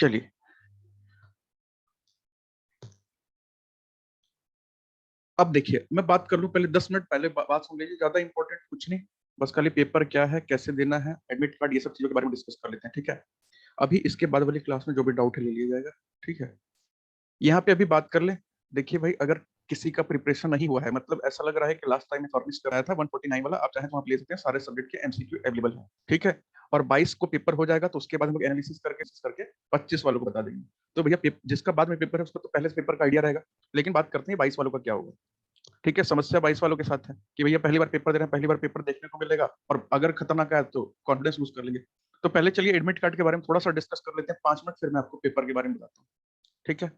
चलिए अब देखिए, मैं बात कर लूं पहले 10 मिनट पहले बात सुन लीजिए, ज्यादा इंपॉर्टेंट कुछ नहीं, बस खाली पेपर क्या है, कैसे देना है, एडमिट कार्ड, ये सब चीजों के बारे में डिस्कस कर लेते हैं, ठीक है। अभी इसके बाद वाली क्लास में जो भी डाउट है ले लिया जाएगा, ठीक है। यहाँ पे अभी बात कर ले। देखिए भाई, अगर किसी का प्रिपरेशन नहीं हुआ है, मतलब ऐसा लग रहा है कि लास्ट टाइम फॉर्मिस कराया था 149 वाला, आप चाहें तो आप ले सकते हैं, सारे सब्जेक्ट के एमसीक्यू अवेलेबल है, ठीक है। और 22 को पेपर हो जाएगा, तो उसके बाद हम लोग एनालिसिस करके 25 वालों को बता देंगे। तो भैया जिसका बाद में पेपर है उसको तो पहले से पेपर का आइडिया रहेगा, लेकिन बात करते हैं 22 वालों का क्या होगा। ठीक है, समस्या 22 वालों के साथ है कि भैया पहली बार पेपर दे रहे हैं, पहली बार पेपर देखने को मिलेगा, और अगर खतरनाक है तो कॉन्फिडेंस लूज कर लेंगे। तो पहले चलिए एडमिट कार्ड के बारे में थोड़ा सा डिस्कस कर लेते हैं 5 मिनट, फिर मैं आपको पेपर के बारे में बताता हूँ, ठीक है।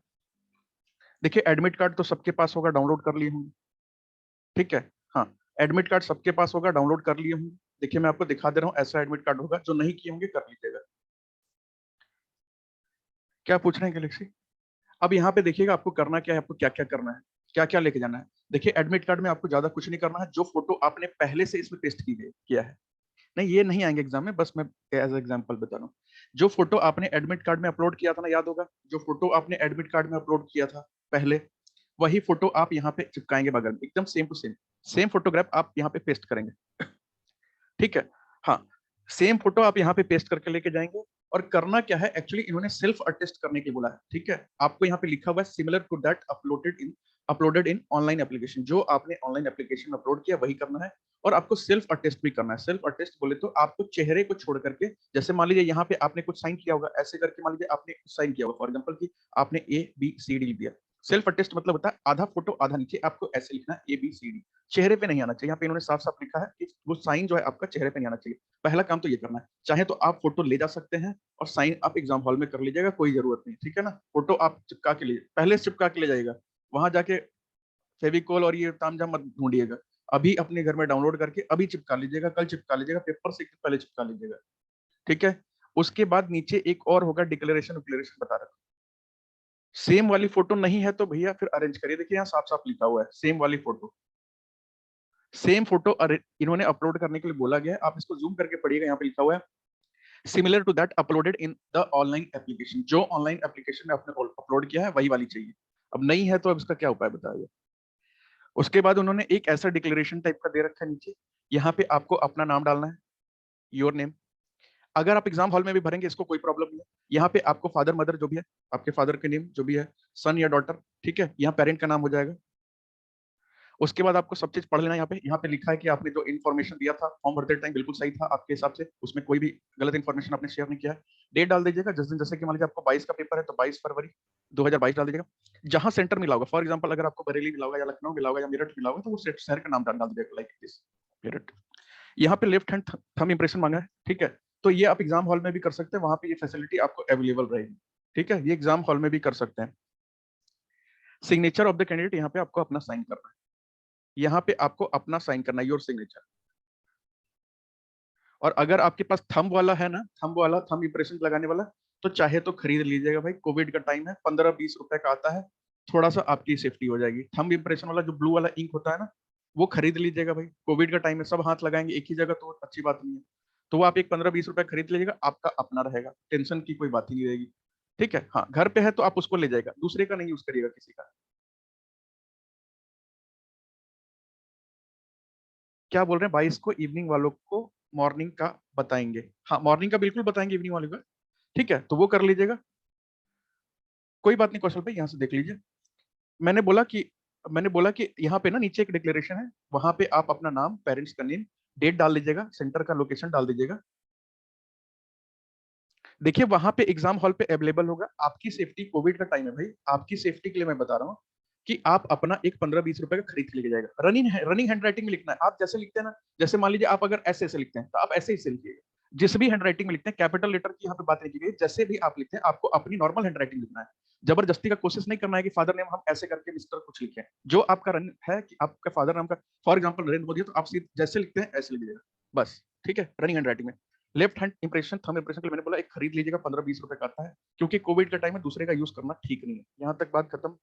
देखिए एडमिट कार्ड तो सबके पास होगा, डाउनलोड कर लिए होंगे, ठीक है। हाँ, एडमिट कार्ड सबके पास होगा, डाउनलोड कर लिए होंगे। देखिए मैं आपको दिखा दे रहा हूँ, ऐसा एडमिट कार्ड होगा, जो नहीं किए होंगे कर लीजिएगा। क्या पूछ रहे हैं गैलेक्सी? अब यहाँ पे देखिएगा आपको करना क्या है, आपको क्या क्या करना है, क्या क्या लेके जाना है। देखिए एडमिट कार्ड में आपको ज्यादा कुछ नहीं करना है, जो फोटो आपने पहले से इसमें पेस्ट की गई किया है, नहीं ये नहीं आएंगे एग्जाम में, बस मैं एज एग्जांपल बता रहा हूँ। जो फोटो आपने एडमिट कार्ड में अपलोड किया था ना, याद होगा, जो फोटो आपने एडमिट कार्ड में अपलोड किया था पहले, वही फोटो आप यहाँ पे चिपकाएंगे बगल में, एकदम same to same, same photograph आप यहाँ पे पेस्ट करेंगे, ठीक है। हाँ, सेम फोटो आप यहाँ पे पेस्ट करके लेके जाएंगे। और करना क्या है, एक्चुअली इन्होंने सेल्फ अटेस्ट करने के बोला है, ठीक है। आपको यहाँ पे लिखा हुआ है similar to that uploaded in online application, जो आपने ऑनलाइन एप्लीकेशन में अपलोड किया वही करना है। और आपको सेल्फ अटेस्ट भी करना है। सेल्फ अटेस्ट बोले तो आपको चेहरे को छोड़ करके, जैसे मान लीजिए यहाँ पे आपने कुछ साइन किया होगा, ऐसे करके मान लीजिए आपने कुछ साइन किया होगा, फॉर एग्जाम्पल की आपने ABCD दिया। सेल्फ अटेस्ट मतलब होता है आधा फोटो आधा नीचे, आपको ऐसे लिखना है ABCD, चेहरे पे नहीं आना चाहिए। यहाँ पे इन्होंने साफ साफ लिखा है कि वो साइन जो है आपका चेहरे पे नहीं आना चाहिए। पहला काम तो ये करना है। चाहे तो आप फोटो ले जा सकते हैं और साइन आप एग्जाम हॉल में कर लीजिएगा, कोई जरूरत नहीं, ठीक है ना। फोटो आप चिपका के ले, पहले से चिपका के ले जाइएगा, वहां जाके फेविकोल और ये तामझाम मत ढूंढिएगा। अभी अपने घर में डाउनलोड करके अभी चिपका लीजिएगा, कल चिपका लीजिएगा, पेपर से पहले चिपका लीजिएगा, ठीक है। उसके बाद नीचे एक और होगा डिक्लेरेशन, बता रखा, सेम वाली फोटो नहीं है तो भैया फिर अरेंज करिए। देखिए यहाँ साफ साफ लिखा हुआ है सेम वाली फोटो, सेम फोटो इन्होंने अपलोड करने के लिए बोला गया है। आप इसको जूम करके पढ़िएगा, यहाँ पे लिखा हुआ है similar to that uploaded in the online application, जो ऑनलाइन एप्लीकेशन में आपने अपलोड किया है वही वाली चाहिए। अब नहीं है तो अब इसका क्या उपाय बताइए। उसके बाद उन्होंने एक ऐसा डिक्लेरेशन टाइप का दे रखा है नीचे, यहाँ पे आपको अपना नाम डालना है, योर नेम। अगर आप एग्जाम हॉल में भी भरेंगे इसको कोई प्रॉब्लम नहीं है। यहाँ पे आपको फादर मदर जो भी है, आपके फादर के नेम जो भी है, सन या डॉटर, ठीक है, यहाँ पेरेंट का नाम हो जाएगा। उसके बाद आपको सब चीज पढ़ लेना। यहाँ पे लिखा है कि आपने जो इन्फॉर्मेशन दिया था फॉर्म भरते टाइम बिल्कुल सही था आपके हिसाब से, उसमें कोई भी गलत इन्फॉर्मेशन आपने शेयर नहीं किया है। डेट डाल दीजिएगा जिस दिन, जैसे कि मान लीजिए आपको 22 का पेपर है तो 22 फरवरी 2022 डाल दीजिएगा। जहां सेंटर मिला होगा, फॉर एग्जाम्पल अगर आपको बरेली मिला होगा या लखनऊ मिला होगा या मेरठ मिला होगा, तो वो शहर का नाम डाल दीजिएगा, लाइक दिस मेरठ। यहाँ पे लेफ्ट हैंड थंब इंप्रेशन मांगा है, ठीक है। तो ये आप एग्जाम हॉल में भी कर सकते हैं, वहां पे ये फैसिलिटी आपको अवेलेबल रहेगी, ठीक है। ये एग्जाम हॉल में भी कर सकते हैं। सिग्नेचर ऑफ द कैंडिडेट, यहाँ पे आपको अपना साइन करना है, यहाँ पे आपको अपना साइन करना है, योर सिग्नेचर। और अगर आपके पास थंब वाला है ना, थंब इंप्रेशन लगाने वाला, तो चाहे तो खरीद लीजिएगा भाई, कोविड का टाइम है, 15-20 रुपए का आता है, थोड़ा सा आपकी सेफ्टी हो जाएगी। थंब इंप्रेशन वाला जो ब्लू वाला इंक होता है ना, वो खरीद लीजिएगा भाई, कोविड का टाइम है, सब हाथ लगाएंगे एक ही जगह, तो अच्छी बात नहीं है। तो वो आप एक 15-20 रुपए खरीद लीजिएगा, आपका अपना रहेगा, टेंशन की कोई बात ही नहीं रहेगी, ठीक है। हाँ, घर पे है तो आप उसको ले जाएगा, दूसरे का नहीं यूज करिएगा, किसी का। क्या बोल रहे हैं, 22 को इवनिंग वालों को मॉर्निंग का बताएंगे। हाँ, मॉर्निंग का बिल्कुल बताएंगे, इवनिंग वालों का, ठीक है, तो वो कर लीजिएगा, कोई बात नहीं। कौशल भाई यहाँ से देख लीजिए, मैंने बोला कि मैंने बोला कि यहाँ पे ना नीचे एक डिक्लेरेशन है, वहां पे आप अपना नाम, पेरेंट्स का नेम, डेट डाल दीजिएगा, सेंटर का लोकेशन डाल दीजिएगा। देखिए वहां पे एग्जाम हॉल पे अवेलेबल होगा, आपकी सेफ्टी, कोविड का टाइम है भाई, आपकी सेफ्टी के लिए मैं बता रहा हूँ कि आप अपना एक 15-20 रुपए का खरीद के लेके जाएगा। रनिंग हैंड राइटिंग में लिखना है, आप जैसे लिखते हैं ना, जैसे मान लीजिए आप अगर ऐसे ऐसे लिखते हैं तो आप ऐसे ही से लिखिएगा। जिस भी हैंड राइटिंग में लिखते हैं, कैपिटल लेटर की यहाँ पे बात नहीं की गई, जैसे भी आप लिखते हैं आपको अपनी नॉर्मल हैंड राइटिंग लिखना है। जबरदस्ती का कोशिश नहीं करना है कि फादर नेम हम ऐसे करके मिस्टर कुछ लिखे, जो आपका रन है कि आपका फादर नाम का, फॉर एग्जाम्पल नरेंद्र मोदी है, तो आप जैसे लिखते हैं ऐसे लिखिएगा बस, ठीक है, रनिंग हैंड राइटिंग में। Left hand impression, thumb impression के लिए मैंने बोला एक खरीद लीजिएगा, 15-20 रुपए का आता है, क्योंकि कोविड का टाइम है, दूसरे का यूज करना ठीक नहीं है। यहाँ तक बात खत्म।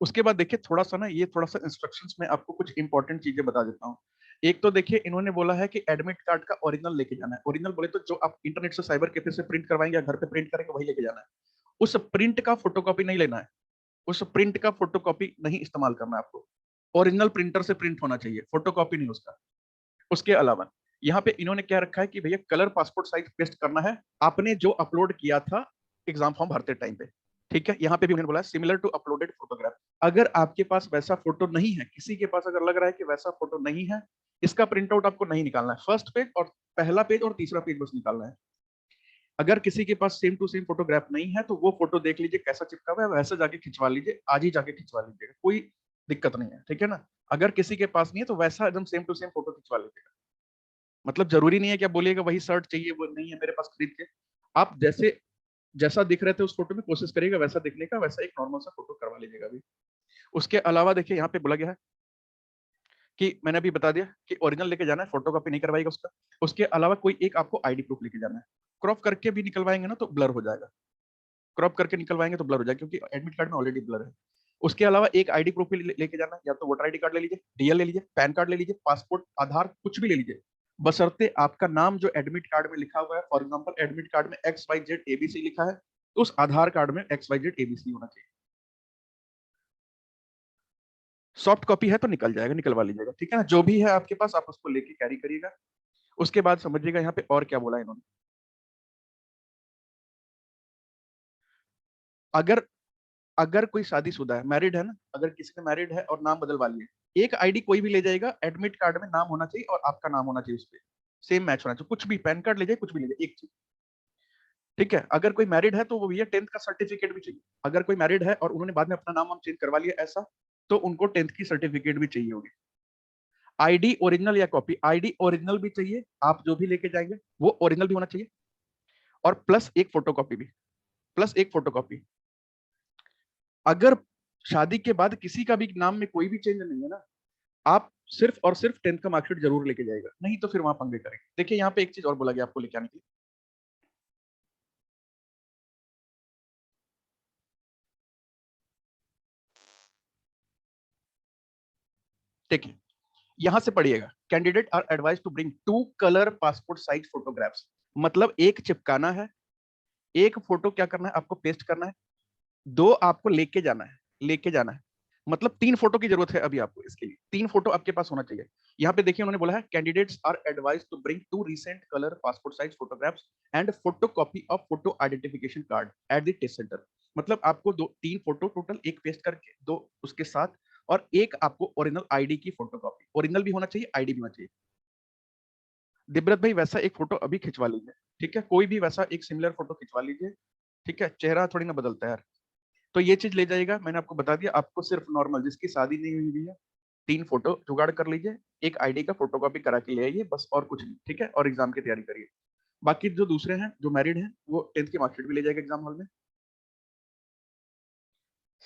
उसके बाद देखिए थोड़ा सा ना, ये थोड़ा सा इंस्ट्रक्शंस में आपको कुछ इंपॉर्टेंट चीजें बता देता हूँ। एक तो देखिए इन्होंने बोला है कि एडमिट कार्ड का ओरिजिनल लेके जाना है। ओरिजिनल बोले तो जो आप इंटरनेट से साइबर कैफे से प्रिंट करवाएंगे या घर पे प्रिंट करेंगे वही लेके जाना है। उस प्रिंट का फोटोकॉपी नहीं लेना है, उस प्रिंट का फोटोकॉपी नहीं इस्तेमाल करना है आपको। ओरिजिनल प्रिंटर से प्रिंट होना चाहिए, फोटोकॉपी नहीं उसका। उसके अलावा यहाँ पे इन्होंने क्या रखा है कि भैया कलर पासपोर्ट साइज पेस्ट करना है, आपने जो अपलोड किया था एग्जाम फॉर्म भरते टाइम पे। ठीक है, यहाँ पे भी उन्होंने बोला सिमिलर टू अपलोडेड फोटोग्राफ। अगर आपके पास वैसा फोटो नहीं है, किसी के पास अगर लग रहा है कि वैसा फोटो नहीं है, इसका प्रिंट आउट आपको नहीं निकालना है। फर्स्ट पेज और पहला पेज और तीसरा पेज बस निकालना है। अगर किसी के पास सेम टू सेम फोटोग्राफ नहीं है तो वो फोटो देख लीजिए कैसा चिपका हुआ है, वैसे जाके खिंचवा लीजिए, आज ही जाके खिंचवा लीजिएगा, कोई दिक्कत नहीं है। ठीक है ना, अगर किसी के पास नहीं है तो वैसा एकदम सेम टू सेम फोटो खिंचवा लीजिएगा। मतलब जरूरी नहीं है कि आप बोलिएगा वही शर्ट चाहिए, वो नहीं है मेरे पास खरीद के। आप जैसे जैसा दिख रहे थे उस फोटो में कोशिश करिएगा वैसा दिखने का, वैसा एक नॉर्मल सा फोटो करवा लीजिएगा अभी। उसके अलावा देखिए यहाँ पे बोला गया है कि मैंने अभी बता दिया कि ओरिजिनल लेके जाना है, फोटोकॉपी नहीं करवाएगा उसका। उसके अलावा कोई एक आपको आईडी प्रूफ लेके जाना है। क्रॉप करके भी निकलवाएंगे ना तो ब्लर हो जाएगा, क्रॉप करके निकलवाएंगे तो ब्लर हो जाएगा क्योंकि एडमिट कार्ड में ऑलरेडी ब्लर है। उसके अलावा एक आईडी प्रूफ लेके जाना है, या तो वोटर आईडी कार्ड ले लीजिए, डीएल ले लीजिए, पैन कार्ड ले लीजिए, पासपोर्ट, आधार, कुछ भी ले लीजिए, बशर्ते आपका नाम जो एडमिट कार्ड में लिखा हुआ है, फॉर एग्जांपल एडमिट कार्ड में XYZ ABC लिखा है, तो उस आधार कार्ड में XYZ ABC होना चाहिए। सॉफ्ट कॉपी है तो निकल जाएगा, निकलवा लीजिएगा। ठीक है ना, जो भी है आपके पास आप उसको लेके कैरी करिएगा। उसके बाद समझिएगा यहाँ पे और क्या बोला इन्होंने। अगर अगर कोई शादीशुदा है, मैरिड है ना, अगर किसी ने मैरिड है और नाम बदलवा लिया, एक आईडी कोई भी ले जाएगा, एडमिट कार्ड में नाम होना चाहिए और आपका नाम होना चाहिए उस पर, सेम मैच होना चाहिए। कुछ भी पैन कार्ड ले जाए, कुछ भी ले जाए, एक चीज। ठीक है, अगर कोई मैरिड है तो वो भैया 10th का सर्टिफिकेट भी चाहिए। अगर कोई मैरिड है और उन्होंने बाद में अपना नाम चेंज करवा लिया ऐसा, तो उनको 10th की सर्टिफिकेट भी चाहिए होगी। आईडी ओरिजिनल या कॉपी, आईडी ओरिजिनल भी चाहिए, आप जो भी लेके जाएंगे वो ओरिजिनल भी होना चाहिए, और प्लस एक फोटोकॉपी भी, प्लस एक फोटोकॉपी। अगर शादी के बाद किसी का भी नाम में कोई भी चेंज नहीं है ना, आप सिर्फ और सिर्फ 10th का मार्कशीट जरूर लेके जाएगा, नहीं तो फिर वहां पंगे करेंगे। देखिए यहाँ पे एक चीज और बोला गया आपको लेके आने के लिए। देखिए यहां से पढ़िएगा, candidate are advise to bring 2 colour passport size photographs. मतलब एक चिपकाना है, एक फोटो क्या करना है आपको पेस्ट करना है, दो आपको लेके जाना है, लेके जाना है। मतलब 3 फोटो की जरूरत है अभी आपको, इसके लिए 3 फोटो आपके पास होना चाहिए। यहाँ पे देखिए उन्होंने बोला है candidates are advise to bring 2 recent colour passport size photographs and photo copy of photo identification card at the test centre. मतलब आपको 3 फोटो टोटल, एक पेस्ट करके, 2 उसके साथ, और एक आपको ओरिजिनल आईडी की फोटो कॉपी, ओरिजिनल भी होना चाहिए, आईडी भी होना चाहिए। दिब्रत भाई वैसा एक फोटो अभी खिंचवा लीजिए। ठीक है, कोई भी वैसा एक सिमिलर फोटो खिंचवा लीजिए। ठीक है, चेहरा थोड़ी ना बदलता है यार। तो ये चीज ले जाएगा, मैंने आपको बता दिया। आपको सिर्फ नॉर्मल, जिसकी शादी नहीं हुई भी है, 3 फोटो जुगाड़ कर लीजिए, एक आईडी का फोटोकॉपी करा के ले आइए, बस और कुछ नहीं। ठीक है, और एग्जाम की तैयारी करिए। बाकी जो दूसरे हैं जो मैरिड हैं वो 10th की मार्कशीट भी ले जाएगा एग्जाम हॉल में।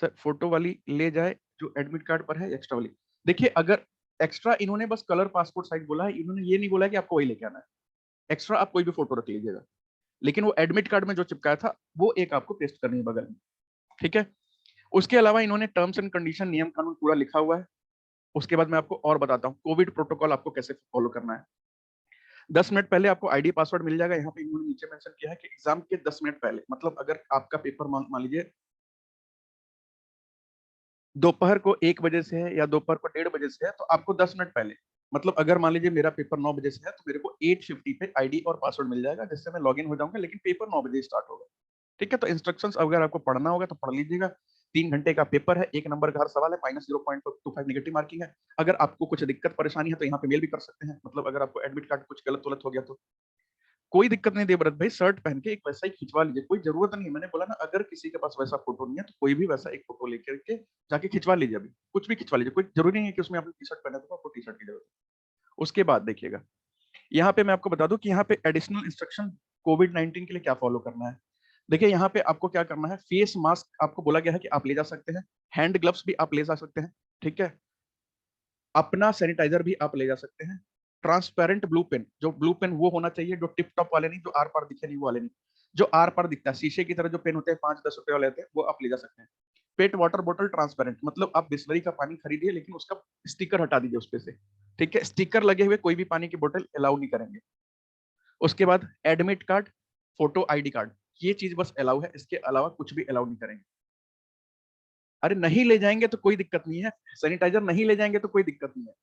सर फोटो वाली ले जाए जो एडमिट कार्ड पर है, एक्स्ट्रा वाली। देखिए अगर एक्स्ट्रा इन्होंने बस कलर पासपोर्ट साइज बोला है, इन्होंने ये नहीं बोला कि आपको वही लेके आना है। एक्स्ट्रा आप कोई भी फोटो रख लीजिएगा, लेकिन वो एडमिट कार्ड में जो चिपकाया था वो एक आपको पेस्ट करनी है बगल में। ठीक है, उसके अलावा इन्होंने टर्म्स एंड कंडीशन, नियम कानून पूरा लिखा हुआ है। उसके बाद मैं आपको और बताता हूँ कोविड प्रोटोकॉल आपको कैसे फॉलो करना है। 10 मिनट पहले आपको आईडी पासवर्ड मिल जाएगा। यहाँ पे इन्होंने नीचे मेंशन किया है कि एग्जाम के 10 मिनट पहले, मतलब अगर आपका पेपर मान लीजिए दोपहर को 1 बजे से है या दोपहर को 1:30 बजे से है, तो आपको 10 मिनट पहले, मतलब अगर मान लीजिए मेरा पेपर 9 बजे से है तो मेरे को 8:50 पे आईडी और पासवर्ड मिल जाएगा, जिससे मैं लॉगिन हो जाऊंगा, लेकिन पेपर 9 बजे स्टार्ट होगा। ठीक है, तो इंस्ट्रक्शंस अगर आपको पढ़ना होगा तो पढ़ लीजिएगा। 3 घंटे का पेपर है, 1 नंबर का हर सवाल है, -0.25 नेगेटिव मार्किंग है। अगर आपको कुछ दिक्कत परेशानी है तो यहाँ पे मेल भी कर सकते हैं, मतलब अगर आपको एडमिट कार्ड कुछ गलत वलत हो गया तो कोई दिक्कत नहीं। देवव्रत भाई शर्ट पहन के एक वैसा ही खिंचवा लीजिए, कोई जरूरत नहीं है। मैंने बोला ना, अगर किसी के पास वैसा फोटो नहीं है तो कोई भी वैसा एक फोटो लेकर के जाके खिंचवा लीजिए, अभी कुछ भी खिंचवा लीजिए, कोई जरूरी नहीं है कि उसमें आपने टी शर्ट पहना तो आपको टी शर्ट की जरूरत है। उसके बाद देखिएगा यहाँ पे मैं आपको बता दूं कि यहाँ पे एडिशनल इंस्ट्रक्शन कोविड-19 के लिए क्या फॉलो करना है। देखिए यहाँ पे आपको क्या करना है, फेस मास्क आपको बोला गया है कि आप ले जा सकते हैं, हैंड ग्लव्स भी आप ले जा सकते हैं। ठीक है, अपना सैनिटाइजर भी आप ले जा सकते हैं। ट्रांसपेरेंट ब्लू पेन, जो ब्लू पेन वो होना चाहिए जो टिप टॉप वाले नहीं, जो आर पार दिखे नहीं, वो वाले नहीं, जो आर पार दिखता है शीशे की तरह, जो पेन होते हैं 5-10 रुपए वाले होते हैं, वो आप ले जा सकते हैं। पेट वाटर बोतल ट्रांसपेरेंट, मतलब आप बिस्लरी का पानी खरीदिए लेकिन उसका स्टिकर हटा दीजिए उस पे से। ठीक है, स्टिकर लगे हुए कोई भी पानी की बोतल अलाउ नहीं करेंगे। उसके बाद admit card, photo, ID card, ये चीज बस अलाउ है, इसके अलावा कुछ भी अलाउ नहीं करेंगे। अरे नहीं ले जाएंगे तो कोई दिक्कत नहीं है, सैनिटाइजर नहीं ले जाएंगे तो कोई दिक्कत नहीं है,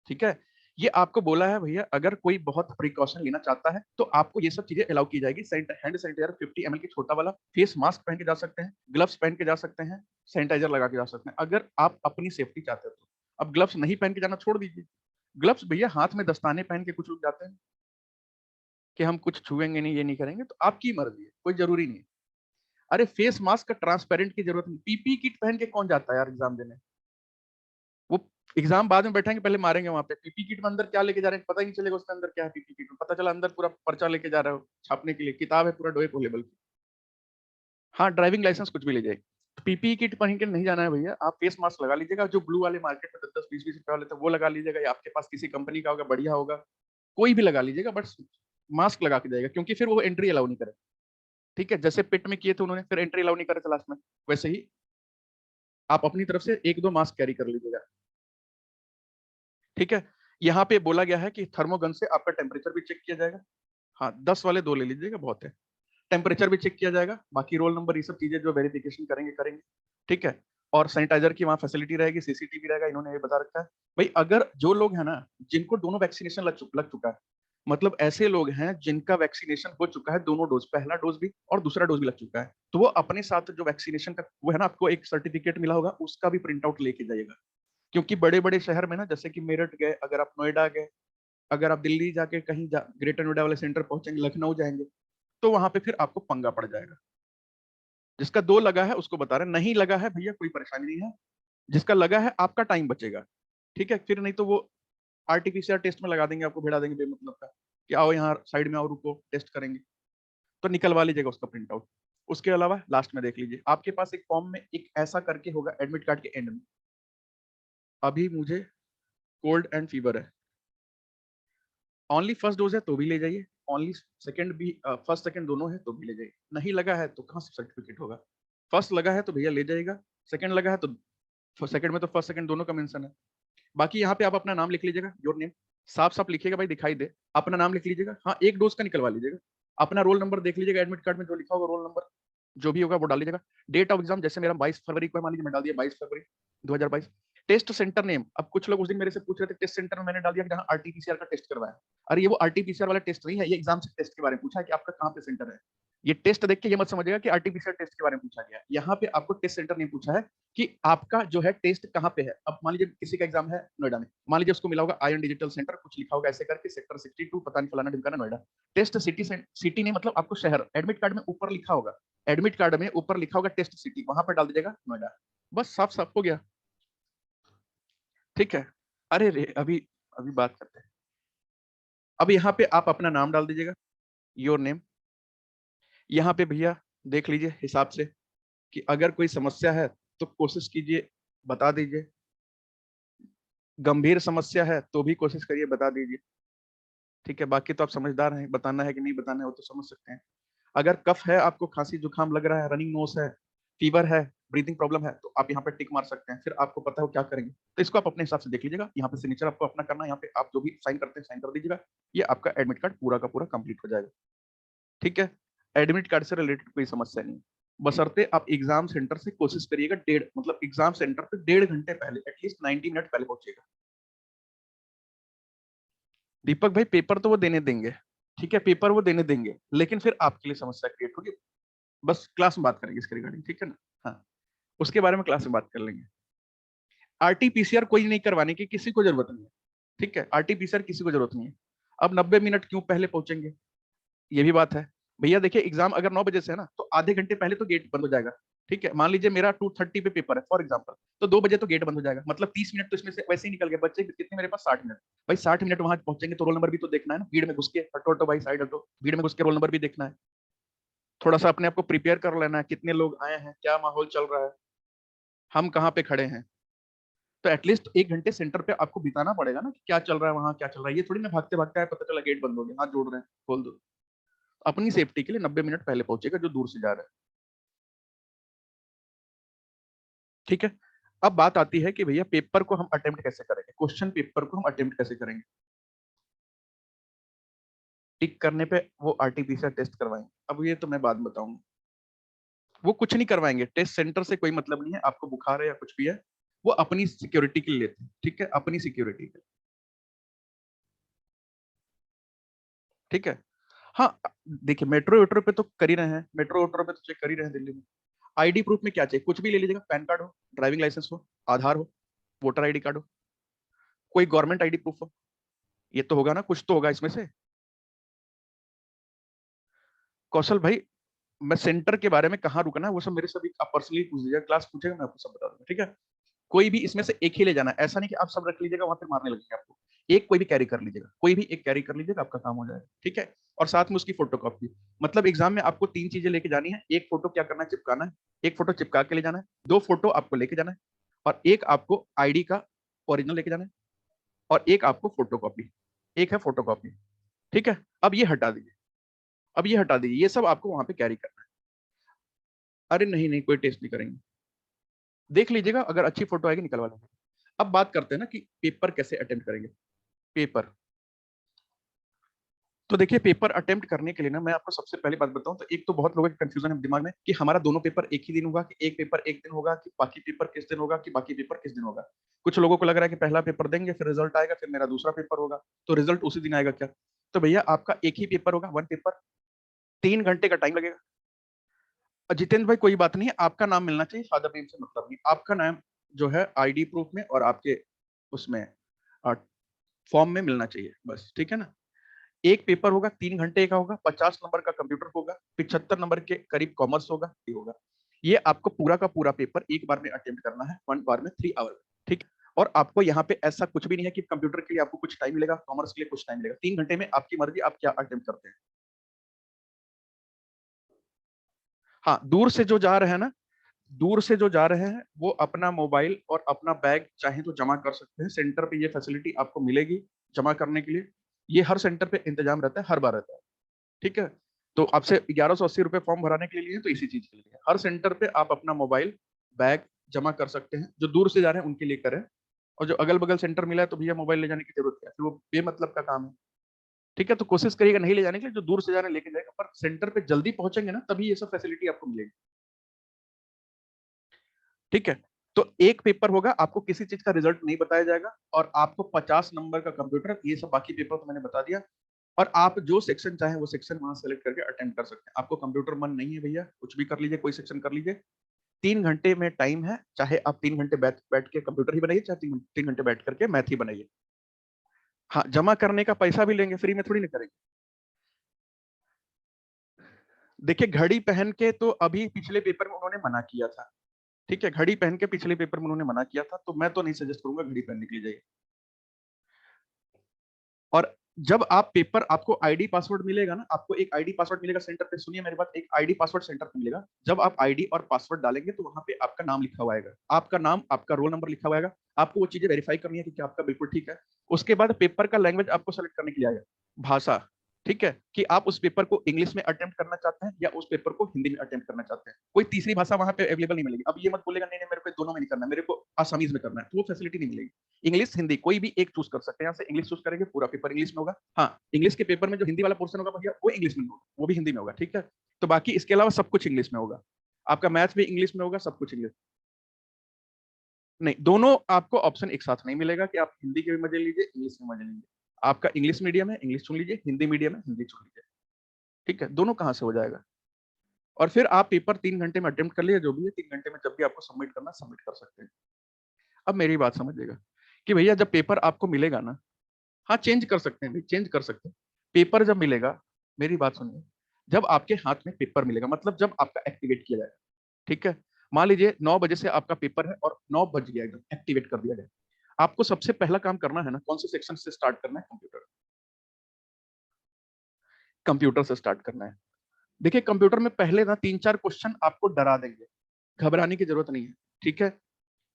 ठीक है। ये आपको बोला है भैया, अगर कोई बहुत प्रिकॉशन लेना चाहता है तो आपको ये सब चीजें अलाउ की जाएगी। हैंड सैनिटाइजर 50 ml की छोटा वाला, फेस मास्क पहन के जा सकते हैं, ग्लव्स पहन के जा सकते हैं, सैनिटाइजर लगा के जा सकते हैं, अगर आप अपनी सेफ्टी चाहते हो तो। अब ग्लव्स नहीं पहन के जाना छोड़ दीजिए, ग्लव्स भैया हाथ में दस्ताने पहन के कुछ लोग जाते हैं कि हम कुछ छुएंगे नहीं, ये नहीं करेंगे, तो आपकी मर्जी है, कोई जरूरी नहीं। अरे फेस मास्क का ट्रांसपेरेंट की जरूरत नहीं, पीपी किट पहन के कौन जाता है यार एग्जाम देने। वो एग्जाम बाद में बैठेंगे, पहले मारेंगे वहां पे। पीपी किट में अंदर क्या लेके जा रहे हैं पता ही नहीं चलेगा, उसके अंदर क्या है। पीपी किट में पता चला अंदर पूरा पर्चा लेके जा रहे हो छापने के लिए, किताब है पूरा डोए लेवल की। हाँ, ड्राइविंग लाइसेंस कुछ भी ले जाएगी। पीपी किट पहन के नहीं जाना है भैया, आप फेस मास्क लगा लीजिएगा, जो ब्लू वाले मार्केट में 10-10 20-20 रुपए वाले थे वो लगा लीजिएगा, या आपके पास किसी कंपनी का होगा बढ़िया होगा, कोई भी लगा लीजिएगा, बट मास्क लगा के जाएगा, क्योंकि फिर वो एंट्री अलाउ नहीं करे। ठीक है, जैसे पिट में किए थे उन्होंने, फिर एंट्री अलाउ नहीं करे थे लास्ट में, वैसे ही आप अपनी तरफ से 1-2 मास्क कैरी कर लीजिएगा। ठीक है, यहाँ पे बोला गया है कि थर्मोगन से आपका टेम्परेचर भी चेक किया जाएगा। हाँ, 10 वाले 2 ले लीजिएगा, बहुत है। टेम्परेचर भी चेक किया जाएगा, बाकी रोल नंबर ये सब चीजें जो वेरिफिकेशन करेंगे करेंगे। ठीक है, और सैनिटाइजर की वहां फैसिलिटी रहेगी, सीसीटीवी रहेगा, इन्होंने ये बता रखा है। भाई अगर जो लोग हैं ना जिनको दोनों वैक्सीनेशन लग चुका है, मतलब ऐसे लोग हैं जिनका वैक्सीनेशन हो चुका है, दोनों डोज, पहला डोज भी और दूसरा डोज भी लग चुका है, तो वो अपने साथ जो वैक्सीनेशन का वो है ना, आपको एक सर्टिफिकेट मिला होगा, उसका भी प्रिंट आउट लेके जाइएगा। क्योंकि बड़े बड़े शहर में ना, जैसे कि मेरठ गए, अगर आप नोएडा गए, अगर आप दिल्ली जाके कहीं ग्रेटर नोएडा वाले सेंटर पहुंचेंगे, लखनऊ जाएंगे, तो वहां पे फिर आपको पंगा पड़ जाएगा। जिसका 2 लगा है उसको बता रहे, नहीं लगा है भैया कोई परेशानी नहीं है, जिसका लगा है आपका टाइम बचेगा। ठीक है, फिर नहीं तो वो आरटीपीसीआर टेस्ट में लगा देंगे, आपको भिड़ा देंगे बेमतलब का, कि आओ यहाँ साइड में आओ, रुको टेस्ट करेंगे, तो निकलवा लीजिएगा उसका प्रिंट आउट। उसके अलावा लास्ट में देख लीजिए, आपके पास एक फॉर्म में एक ऐसा करके होगा एडमिट कार्ड के एंड में, अभी मुझे कोल्ड एंड फीवर है, ओनली फर्स्ट डोज है तो भी ले जाइए, ओनली सेकंड भी, फर्स्ट सेकंड दोनों है तो भी ले जाइए। नहीं लगा है तो कहाँ से सर्टिफिकेट होगा। फर्स्ट लगा है तो भैया ले जाइएगा, सेकंड लगा है तो सेकंड में तो फर्स्ट सेकंड दोनों का मेंशन है। बाकी यहाँ पे आप अपना नाम लिख लीजिएगा, योर नेम, साफ साफ लिखिएगा भाई, दिखाई दे, अपना नाम लिख लीजिएगा। हाँ, एक डोज का निकलवा लीजिएगा, अपना रोल नंबर देख लीजिएगा, एडमिट कार्ड में जो लिखा होगा रोल नंबर जो भी होगा वो डाल लीजिएगा। डेट ऑफ एग्जाम जैसे मेरा 22 फरवरी को है, मान लीजिए मैं डाल दिया 22 फरवरी 2022। टेस्ट सेंटर नेम, अब कुछ लोग उस दिन मेरे से पूछ रहे थे टेस्ट सेंटर में, मैंने डाल दिया जहाँ आरटीपीसीआर का टेस्ट करवाया। अरे ये वो आरटीपीसीआर वाला टेस्ट नहीं है, ये एग्जाम से टेस्ट के बारे में पूछा है कि आपका कहाँ पे सेंटर है। ये टेस्ट देख के ये मत समझिएगा कि आरटीपीसीआर टेस्ट के बारे में पूछा गया, यहाँ पे आपको टेस्ट सेंटर नहीं पूछा है कि आपका जो है टेस्ट कहाँ पे है। अब मान लीजिए किसी का एग्जाम है नोएडा में, मान लीजिए उसको मिला होगा आयन डिजिटल सेंटर, कुछ लिखा होगा ऐसे करके सेक्टर 62 पता नहीं फलाना ढिमकाना नोएडा। टेस्ट सिटी, सिटी नहीं मतलब आपको शहर, एडमिट कार्ड में ऊपर लिखा होगा, एडमिट कार्ड में ऊपर लिखा होगा टेस्ट सिटी, वहां पर डाल दीजिएगा नोएडा, बस साफ साफ हो गया। ठीक है, अरे रे अभी अभी बात करते हैं। अब यहाँ पे आप अपना नाम डाल दीजिएगा, योर नेम। यहाँ पे भैया देख लीजिए हिसाब से कि अगर कोई समस्या है तो कोशिश कीजिए बता दीजिए, गंभीर समस्या है तो भी कोशिश करिए बता दीजिए। ठीक है, बाकी तो आप समझदार हैं, बताना है कि नहीं बताना है वो तो समझ सकते हैं। अगर कफ है, आपको खांसी जुकाम लग रहा है, रनिंग नोज है, फीवर है, ब्रीथिंग प्रॉब्लम है, तो आप यहाँ पे टिक मार सकते हैं, फिर आपको पता है वो क्या करेंगे। तो इसको आप अपने हिसाब से देख लीजिएगा, यहाँ पे सिग्नेचर आपको अपना करना है, यहाँ पे आप जो भी साइन करते हैं साइन कर दीजिएगा, ये आपका एडमिट कार्ड पूरा का पूरा कंप्लीट हो जाएगा। ठीक है, एडमिट कार्ड से रिलेटेड कोई समस्या नहीं, बशर्ते आप एग्जाम सेंटर से कोशिश करिएगा डेढ़, मतलब एग्जाम सेंटर पे 1.5 घंटे पहले, एटलीस्ट 90 मिनट पहले पहुंचेगा। दीपक भाई पेपर तो वो देने देंगे, ठीक है, पेपर वो देने देंगे, लेकिन फिर आपके लिए समस्या क्रिएट होगी। बस क्लास में बात करेंगे इसके रिगार्डिंग, ठीक है ना। हाँ, उसके बारे में क्लास में बात कर लेंगे। आरटीपीसीआर कोई नहीं करवाने की किसी को जरूरत नहीं है, ठीक है, आरटीपीसीआर किसी को जरूरत नहीं है। अब 90 मिनट क्यों पहले पहुंचेंगे, ये भी बात है। भैया देखिए, एग्जाम अगर 9 बजे से है ना, तो आधे घंटे पहले तो गेट बंद हो जाएगा। ठीक है, मान लीजिए मेरा 2:30 पे पेपर है फॉर एग्जाम्पल, तो 2 बजे तो गेट बंद हो जाएगा, मतलब 30 मिनट तो इसमें से वैसे ही निकल गए, बच्चे कितने मेरे पास 60 मिनट। भाई 60 मिनट वहां पहुंचेंगे तो रोल नंबर भी तो देखना है ना, भीड़ में घुस के हटो हटो भाई साइड हटो, भीड़ में घुस के रोल नंबर भी देखना है। थोड़ा सा अपने आप को प्रिपेयर कर लेना है, कितने लोग आए हैं, क्या माहौल चल रहा है, हम कहाँ पे खड़े हैं। तो एटलीस्ट 1 घंटे सेंटर पे आपको बिताना पड़ेगा ना, कि क्या चल रहा है वहां, क्या चल रहा है, ये थोड़ी ना भागते भागते है, पता चला गेट बंद हो गया, हाथ जोड़ रहे हैं खोल दो। अपनी सेफ्टी के लिए 90 मिनट पहले पहुंचेगा जो दूर से जा रहा है। ठीक है, अब बात आती है कि भैया पेपर को हम अटेम्प्ट कैसे करेंगे, क्वेश्चन पेपर को हम अटेम्प्ट कैसे करेंगे। टिक करने पे वो आरटीपीसीआर टेस्ट करवाएंगे। अब ये तो मैं बात बताऊंगा, वो कुछ नहीं करवाएंगे, टेस्ट सेंटर से कोई मतलब नहीं है, आपको बुखार है या कुछ भी है, वो अपनी सिक्योरिटी के लिए लेते हैं, ठीक है, अपनी सिक्योरिटी के लिए, ठीक है। हाँ, देखिए मेट्रो वेट्रो पे तो कर ही रहे हैं, मेट्रो वेट्रो पे तो चेक कर ही रहे हैं दिल्ली में। आईडी प्रूफ में क्या चाहिए, कुछ भी ले लीजिएगा, पैन कार्ड हो, ड्राइविंग लाइसेंस हो, आधार हो, वोटर आईडी कार्ड हो, कोई गवर्नमेंट आईडी प्रूफ हो, ये तो होगा ना, कुछ तो होगा इसमें से। कौशल भाई, मैं सेंटर के बारे में कहाँ रुकना है वो सब मेरे से भी आप पर्सनली पूछ लीजिएगा, क्लास पूछेगा मैं आपको सब बता दूंगा, ठीक है। कोई भी इसमें से एक ही ले जाना है, ऐसा नहीं कि आप सब रख लीजिएगा वहां पे मारने लगेंगे आपको। एक कोई भी कैरी कर लीजिएगा, कोई भी एक कैरी कर लीजिएगा, आपका काम हो जाएगा, ठीक है। और साथ में उसकी फोटो कॉपी, मतलब एग्जाम में आपको तीन चीजें लेके जानी है, एक फोटो क्या करना है, चिपकाना है, एक फोटो चिपका के ले जाना है, दो फोटो आपको लेके जाना है, और एक आपको आईडी का ओरिजिनल लेके जाना है, और एक आपको फोटो कॉपी, एक है फोटो कॉपी, ठीक है। अब ये हटा दीजिए, अब ये हटा दीजिए, ये सब आपको वहां पे कैरी करना है। अरे नहीं नहीं, कोई टेस्ट नहीं करेंगे, देख लीजिएगा, अगर अच्छी फोटो आएगी निकलवा लेंगे। अब बात करते हैं ना कि पेपर कैसे अटेम्प्ट करेंगे। पेपर, तो देखिए पेपर अटेम्प्ट करने के लिए ना मैं आपको सबसे पहले बात बताऊं तो एक तो बहुत लोगों के कंफ्यूजन है दिमाग में कि हमारा दोनों पेपर एक ही दिन होगा, कि एक पेपर एक दिन होगा, कि बाकी पेपर किस दिन होगा, कि बाकी पेपर किस दिन होगा। कुछ लोगों को लग रहा है कि पहला पेपर देंगे फिर रिजल्ट आएगा फिर मेरा दूसरा पेपर होगा, तो रिजल्ट उसी दिन आएगा क्या। तो भैया आपका एक ही पेपर होगा, वन पेपर, 3 घंटे का टाइम लगेगा। जितेंद्र भाई कोई बात नहीं है, आपका नाम मिलना चाहिए, फादर नेम से मतलब नहीं, आपका नाम जो है आईडी प्रूफ में और आपके उसमें फॉर्म में मिलना चाहिए बस, ठीक है ना। एक पेपर होगा, 3 घंटे का होगा, 50 नंबर का कंप्यूटर होगा, 75 नंबर के करीब कॉमर्स होगा, ये होगा। ये आपको पूरा का पूरा पेपर एक बार में अटेम्प्ट करना है, 1 बार में 3 आवर, ठीक। और आपको यहाँ पे ऐसा कुछ भी नहीं है कि कंप्यूटर के लिए आपको कुछ टाइम मिलेगा, कॉमर्स के लिए कुछ टाइम मिलेगा, 3 घंटे में आपकी मर्जी आप क्या अटेम्प्ट करते हैं। हाँ, दूर से जो जा रहे हैं ना, दूर से जो जा रहे हैं वो अपना मोबाइल और अपना बैग चाहे तो जमा कर सकते हैं, सेंटर पे ये फैसिलिटी आपको मिलेगी जमा करने के लिए। ये हर सेंटर पे इंतजाम रहता है, हर बार रहता है, ठीक है। तो आपसे 1180 रुपये फॉर्म भराने के लिए लिए तो इसी चीज के लिए हर सेंटर पे आप अपना मोबाइल बैग जमा कर सकते हैं, जो दूर से जा रहे हैं उनके लिए करें। और जो अगल बगल सेंटर मिला है तो भैया मोबाइल ले जाने की जरूरत क्या है, फिर वो बेमतलब का काम है, ठीक है। तो कोशिश करिएगा नहीं ले जाने के लिए, जो दूर से जा रहे हैं लेके जाएगा, पर सेंटर पे जल्दी पहुंचेंगे ना तभी ये सब फैसिलिटी आपको मिलेगी, ठीक है। तो एक पेपर होगा, आपको किसी चीज का रिजल्ट नहीं बताया जाएगा, और आपको 50 नंबर का कंप्यूटर, ये सब बाकी पेपर तो मैंने बता दिया। और आप जो सेक्शन चाहे वो सेक्शन वहां सेलेक्ट करके अटेम्प्ट कर सकते हैं। आपको कंप्यूटर मन नहीं है भैया, कुछ भी कर लीजिए, कोई सेक्शन कर लीजिए, 3 घंटे में टाइम है, चाहे आप 3 घंटे बैठ बैठ के कंप्यूटर ही बनाइए, चाहे 3 घंटे बैठ करके मैथ ही बनाइए। हाँ, जमा करने का पैसा भी लेंगे, फ्री में थोड़ी ना करेंगे। देखिए घड़ी पहन के तो अभी पिछले पेपर में उन्होंने मना किया था, ठीक है, घड़ी पहन के पिछले पेपर में उन्होंने मना किया था, तो मैं तो नहीं सजेस्ट करूंगा घड़ी पहनने के लिए जाइए। और जब आप पेपर, आपको आईडी पासवर्ड मिलेगा ना, आपको एक आईडी पासवर्ड मिलेगा सेंटर पे, सुनिए मेरी बात, एक आईडी पासवर्ड सेंटर पे मिलेगा। जब आप आईडी और पासवर्ड डालेंगे तो वहां पे आपका नाम लिखा हुआ आएगा, आपका नाम, आपका रोल नंबर लिखा हुआ आएगा। आपको वो चीजें वेरीफाई करनी है कि क्या आपका बिल्कुल ठीक है। उसके बाद पेपर का लैंग्वेज आपको सेलेक्ट करने के लिए आएगा, भाषा, ठीक है, कि आप उस पेपर को इंग्लिश में अटेम्प्ट करना चाहते हैं या उस पेपर को हिंदी में अटेम्प्ट करना चाहते हैं। कोई तीसरी भाषा वहां पे अवेलेबल नहीं मिलेगी। अब ये मत बोलेगा नहीं नहीं मेरे को दोनों में नहीं करना है, मेरे को आसामीज में करना है, तो वो फैसिलिटी नहीं मिलेगी। इंग्लिश हिंदी कोई भी एक चूज कर सकते हैं, यहाँ से इंग्लिश चूज करेंगे, पूरा पेपर इंग्लिश में होगा। हाँ, इंग्लिश के पेपर में जो हिंदी वाला पोर्शन होगा भैया वो इंग्लिश में होगा, वो भी हिंदी में होगा, ठीक है। तो बाकी इसके अलावा सब कुछ इंग्लिश में होगा, आपका मैथ भी इंग्लिश में होगा, सब कुछ इंग्लिश। नहीं, दोनों आपको ऑप्शन एक साथ नहीं मिलेगा कि आप हिंदी के भी मजे लीजिए, इंग्लिश में मजे लीजिए। आपका इंग्लिश मीडियम है, इंग्लिश चुन लीजिए, हिंदी मीडियम है, हिंदी चुन लीजिए, ठीक है। दोनों कहाँ से हो जाएगा। और फिर आप पेपर 3 घंटे में अटेम्प्ट कर लिए, जो भी है 3 घंटे में जब भी आपको सबमिट करना सबमिट कर सकते हैं। अब मेरी बात समझिएगा कि भैया जब पेपर आपको मिलेगा ना, हाँ चेंज कर सकते हैं भाई, चेंज कर सकते हैं। पेपर जब मिलेगा, मेरी बात सुनिए, जब आपके हाथ में पेपर मिलेगा, मतलब जब आपका एक्टिवेट किया जाएगा, ठीक है। मान लीजिए 9 बजे से आपका पेपर है और 9 बज गया एकदम एक्टिवेट कर दिया गया। आपको सबसे पहला काम करना है ना, कौन से सेक्शन से स्टार्ट करना है, कंप्यूटर, कंप्यूटर से स्टार्ट करना है। देखिए कंप्यूटर में पहले ना 3-4 क्वेश्चन आपको डरा देंगे, घबराने की जरूरत नहीं है, ठीक है।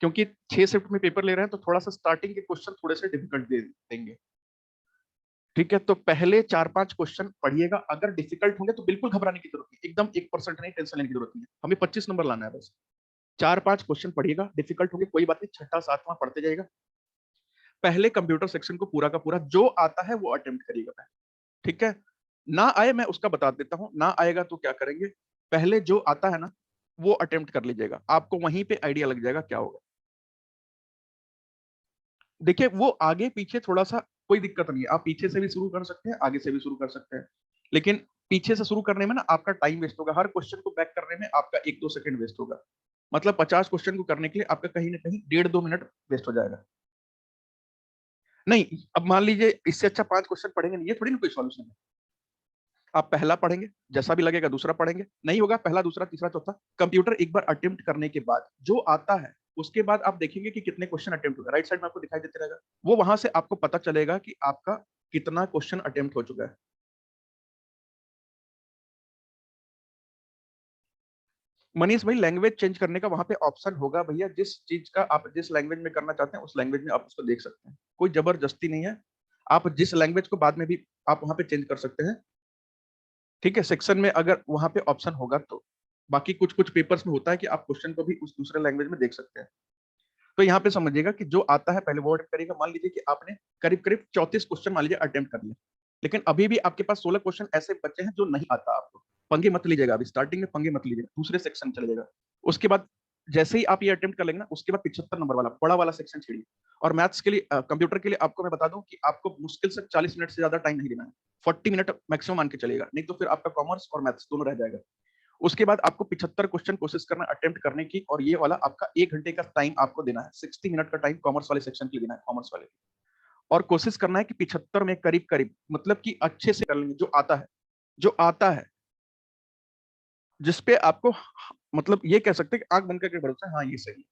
क्योंकि 6 शिफ्ट में पेपर ले रहे हैं तो थोड़ा सा स्टार्टिंग के क्वेश्चन थोड़े से डिफिकल्ट दे देंगे, ठीक है। तो पहले 4-5 क्वेश्चन पढ़िएगा, अगर डिफिकल्ट होंगे तो बिल्कुल घबराने की जरूरत नहीं, एकदम 1% नहीं टेंशन लेने की जरूरत नहीं है, हमें 25 नंबर लाना है बस। 4-5 क्वेश्चन पढ़िएगा, डिफिकल्ट होंगे कोई बात नहीं, छठा सातवां पढ़ते जाइएगा। पहले कंप्यूटर सेक्शन को पूरा का पूरा जो आता है वो अटेम्प्ट करिएगा पहले, ठीक है। ना आए मैं उसका बता देता हूं, ना आएगा तो क्या करेंगे, पहले जो आता है ना वो अटेम्प्ट कर लीजिएगा, आपको वहीं पे आइडिया लग जाएगा क्या होगा। देखिए वो आगे पीछे थोड़ा सा कोई दिक्कत नहीं है, आप पीछे से भी शुरू कर सकते हैं, आगे से भी शुरू कर सकते हैं, लेकिन पीछे से शुरू करने में ना आपका टाइम वेस्ट होगा, हर क्वेश्चन को बैक करने में आपका 1-2 सेकंड वेस्ट होगा, मतलब 50 क्वेश्चन को करने के लिए आपका कहीं ना कहीं 1.5-2 मिनट वेस्ट हो जाएगा। नहीं, अब मान लीजिए इससे अच्छा 5 क्वेश्चन पढ़ेंगे नहीं, ये थोड़ी ना कोई सॉल्यूशन है। आप पहला पढ़ेंगे, जैसा भी लगेगा दूसरा पढ़ेंगे, नहीं होगा पहला दूसरा तीसरा चौथा। कंप्यूटर एक बार अटेम्प्ट करने के बाद जो आता है उसके बाद आप देखेंगे कि कितने क्वेश्चन अटेम्प्ट होगा, राइट साइड में आपको दिखाई देते रहेगा, वो वहां से आपको पता चलेगा कि आपका कितना क्वेश्चन अटेम्प्ट हो चुका है। मनीष भाई लैंग्वेज चेंज करने का वहां पे ऑप्शन होगा भैया, जिस चीज का आप जिस लैंग्वेज में करना चाहते हैं उस लैंग्वेज में आप उसको देख सकते हैं, कोई जबरदस्ती नहीं है, आप जिस लैंग्वेज को बाद में भी आप वहां पे चेंज कर सकते हैं, ठीक है, सेक्शन में अगर वहां पे ऑप्शन होगा तो। बाकी कुछ कुछ पेपर्स में होता है कि आप क्वेश्चन को भी उस दूसरे लैंग्वेज में देख सकते हैं। तो यहाँ पे समझिएगा कि जो आता है पहले वो अटेम्प्ट करिएगा। मान लीजिए कि आपने करीब करीब 34 क्वेश्चन मान लीजिए अटेम्प्ट कर लिए, लेकिन अभी भी आपके पास 16 क्वेश्चन ऐसे बचे हैं जो नहीं आता आपको, पंगे मत लीजिएगा, अभी स्टार्टिंग में पंगे मत लीजिएगा, दूसरे सेक्शन चले जाएगा। उसके बाद जैसे ही आप ये अटेम्प्ट कर लेंगे ना, उसके बाद 75 नंबर वाला बड़ा वाला सेक्शन छेड़िए। और मैथ्स के लिए कंप्यूटर के लिए आपको मैं बता दूं कि आपको मुश्किल से 40 मिनट से ज्यादा टाइम नहीं देना है, 40 मिनट मैक्सिमम मान के चलेगा, नहीं तो फिर आपका कॉमर्स और मैथ्स दोनों रह जाएगा। उसके बाद आपको 75 क्वेश्चन कोशिश करना अटेम्प्ट करने की, और ये वाला आपका 1 घंटे का टाइम आपको देना है, 60 मिनट का टाइम कॉमर्स वाले सेक्शन के लिए देना है, कॉमर्स वाले। और कोशिश करना है कि 75 में करीब करीब मतलब कि अच्छे से कर लेंगे जो आता है, जो आता है जिसपे आपको मतलब ये कह सकते हैं कि आंख बंद करके भरोसा है हाँ ये सही है,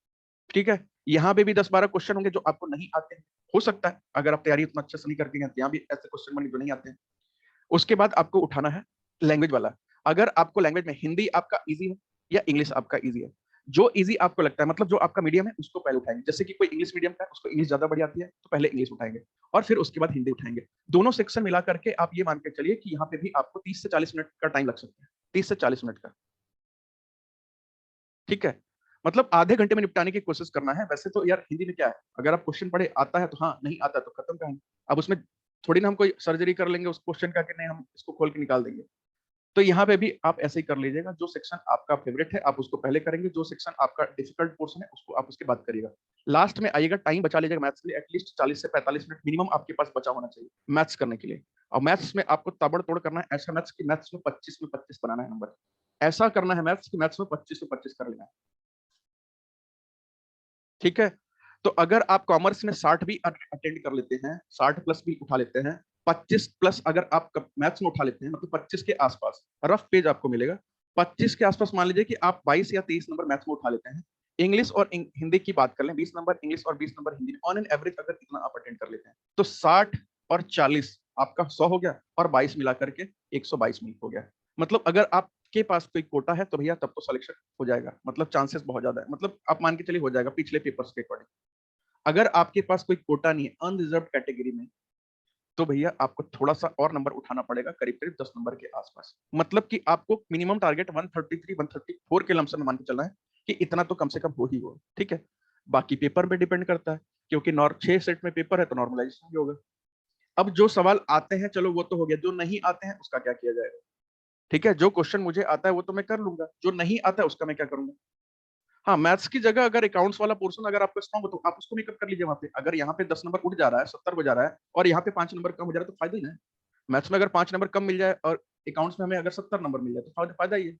ठीक है। यहाँ पे भी 10-12 क्वेश्चन होंगे जो आपको नहीं आते हैं, हो सकता है अगर आप तैयारी उतना अच्छे से नहीं करते हैं तो यहाँ भी ऐसे क्वेश्चन बने जो नहीं आते हैं। उसके बाद आपको उठाना है लैंग्वेज वाला, अगर आपको लैंग्वेज में हिंदी आपका इजी है या इंग्लिश आपका इजी है, जो इजी आपको लगता है मतलब जो आपका मीडियम है उसको पहले उठाएंगे, जैसे कि कोई इंग्लिश मीडियम का है उसको इंग्लिश ज्यादा बढ़िया आती है तो पहले इंग्लिश उठाएंगे, और फिर उसके बाद हिंदी उठाएंगे। दोनों सेक्शन मिला करके आप ये मान के चलिए कि यहाँ पे भी आपको 30 से 40 मिनट का टाइम लग सकता है, 30 से 40 मिनट का, ठीक है। मतलब आधे घंटे में निपटाने की कोशिश करना है। वैसे तो यार हिंदी में क्या है, अगर आप क्वेश्चन पढ़े आता है तो हाँ, नहीं आता तो खत्म कहानी। अब उसमें थोड़ी ना हम कोई सर्जरी कर लेंगे उस क्वेश्चन का कि नहीं हम इसको खोल के निकाल देंगे। तो यहाँ पे भी आप ऐसे ही कर लीजिएगा, जो सेक्शन आपका फेवरेट है आप उसको पहले करेंगे, जो सेक्शन आपका डिफिकल्ट पोर्शन है उसको आप उसके बाद करिएगा। लास्ट में आइएगा, टाइम बचा लीजिएगा मैथ्स के लिए, एटलीस्ट 40 से 45 मिनट मिनिमम आपके पास बचा होना चाहिए मैथ्स करने के लिए। और मैथ्स में आपको ताबड़तोड़ करना है, ऐसा मैथ्स की मैथ्स में 25 में 25 बनाना है नंबर, ऐसा करना है मैथ्स की मैथ्स में 25 में 25 कर लेना है, ठीक है। तो अगर आप कॉमर्स में 60 भी अटेंड कर लेते हैं, 60 प्लस भी उठा लेते हैं, 25 प्लस अगर आप मैथ्स में उठा लेते हैं, मतलब 25 के आसपास रफ पेज आपको मिलेगा, 25 के आसपास मान लीजिए कि आप 22 या 23 नंबर मैथ्स में उठा लेते हैं। इंग्लिश और हिंदी की बात कर लें, 20 नंबर इंग्लिश और 20 number Hindi, on an average अगर इतना आप अटेंड कर लेते हैं तो 60 और 40 आपका 100 हो गया, और 22 मिला करके 122 मिनट हो गया। मतलब अगर आपके पास कोई कोटा है तो भैया तब तो सिलेक्शन हो जाएगा, मतलब चांसेस बहुत ज्यादा है, मतलब आप मान के चलिए हो जाएगा पिछले पेपर्स के अकॉर्डिंग। अगर आपके पास कोई कोटा नहीं है अनरिजर्व कैटेगरी में, तो भैया आपको थोड़ा सा और नंबर उठाना पड़ेगा, करीब करीब 10 नंबर के आसपास, मतलब कि आपको मिनिमम टारगेट 133 134 के लमसम में मान के चलना है कि इतना तो कम से कम हो ही हो, ठीक है। बाकी पेपर पे डिपेंड करता है, क्योंकि 6 सेट में पेपर है तो नॉर्मलाइजेशन भी होगा। अब जो सवाल आते हैं चलो वो तो हो गया, जो नहीं आते हैं उसका क्या किया जाएगा, ठीक है। जो क्वेश्चन मुझे आता है वो तो मैं कर लूंगा, जो नहीं आता है उसका मैं क्या करूंगा। हाँ, मैथ्स की जगह अगर अकाउंट्स वाला पोर्शन अगर आपको स्ट्रॉन्ग हो तो आप उसको मेकअप कर लीजिए वहां पे, अगर यहाँ पे 10 नंबर उठ जा रहा है 70 हो जा रहा है और यहाँ पे 5 नंबर कम हो जा रहा है तो फायदा ही ना है। मैथ्स में अगर 5 नंबर कम मिल जाए और अकाउंट्स में हमें अगर 70 नंबर मिल जाए तो फायदा फायदा ही है।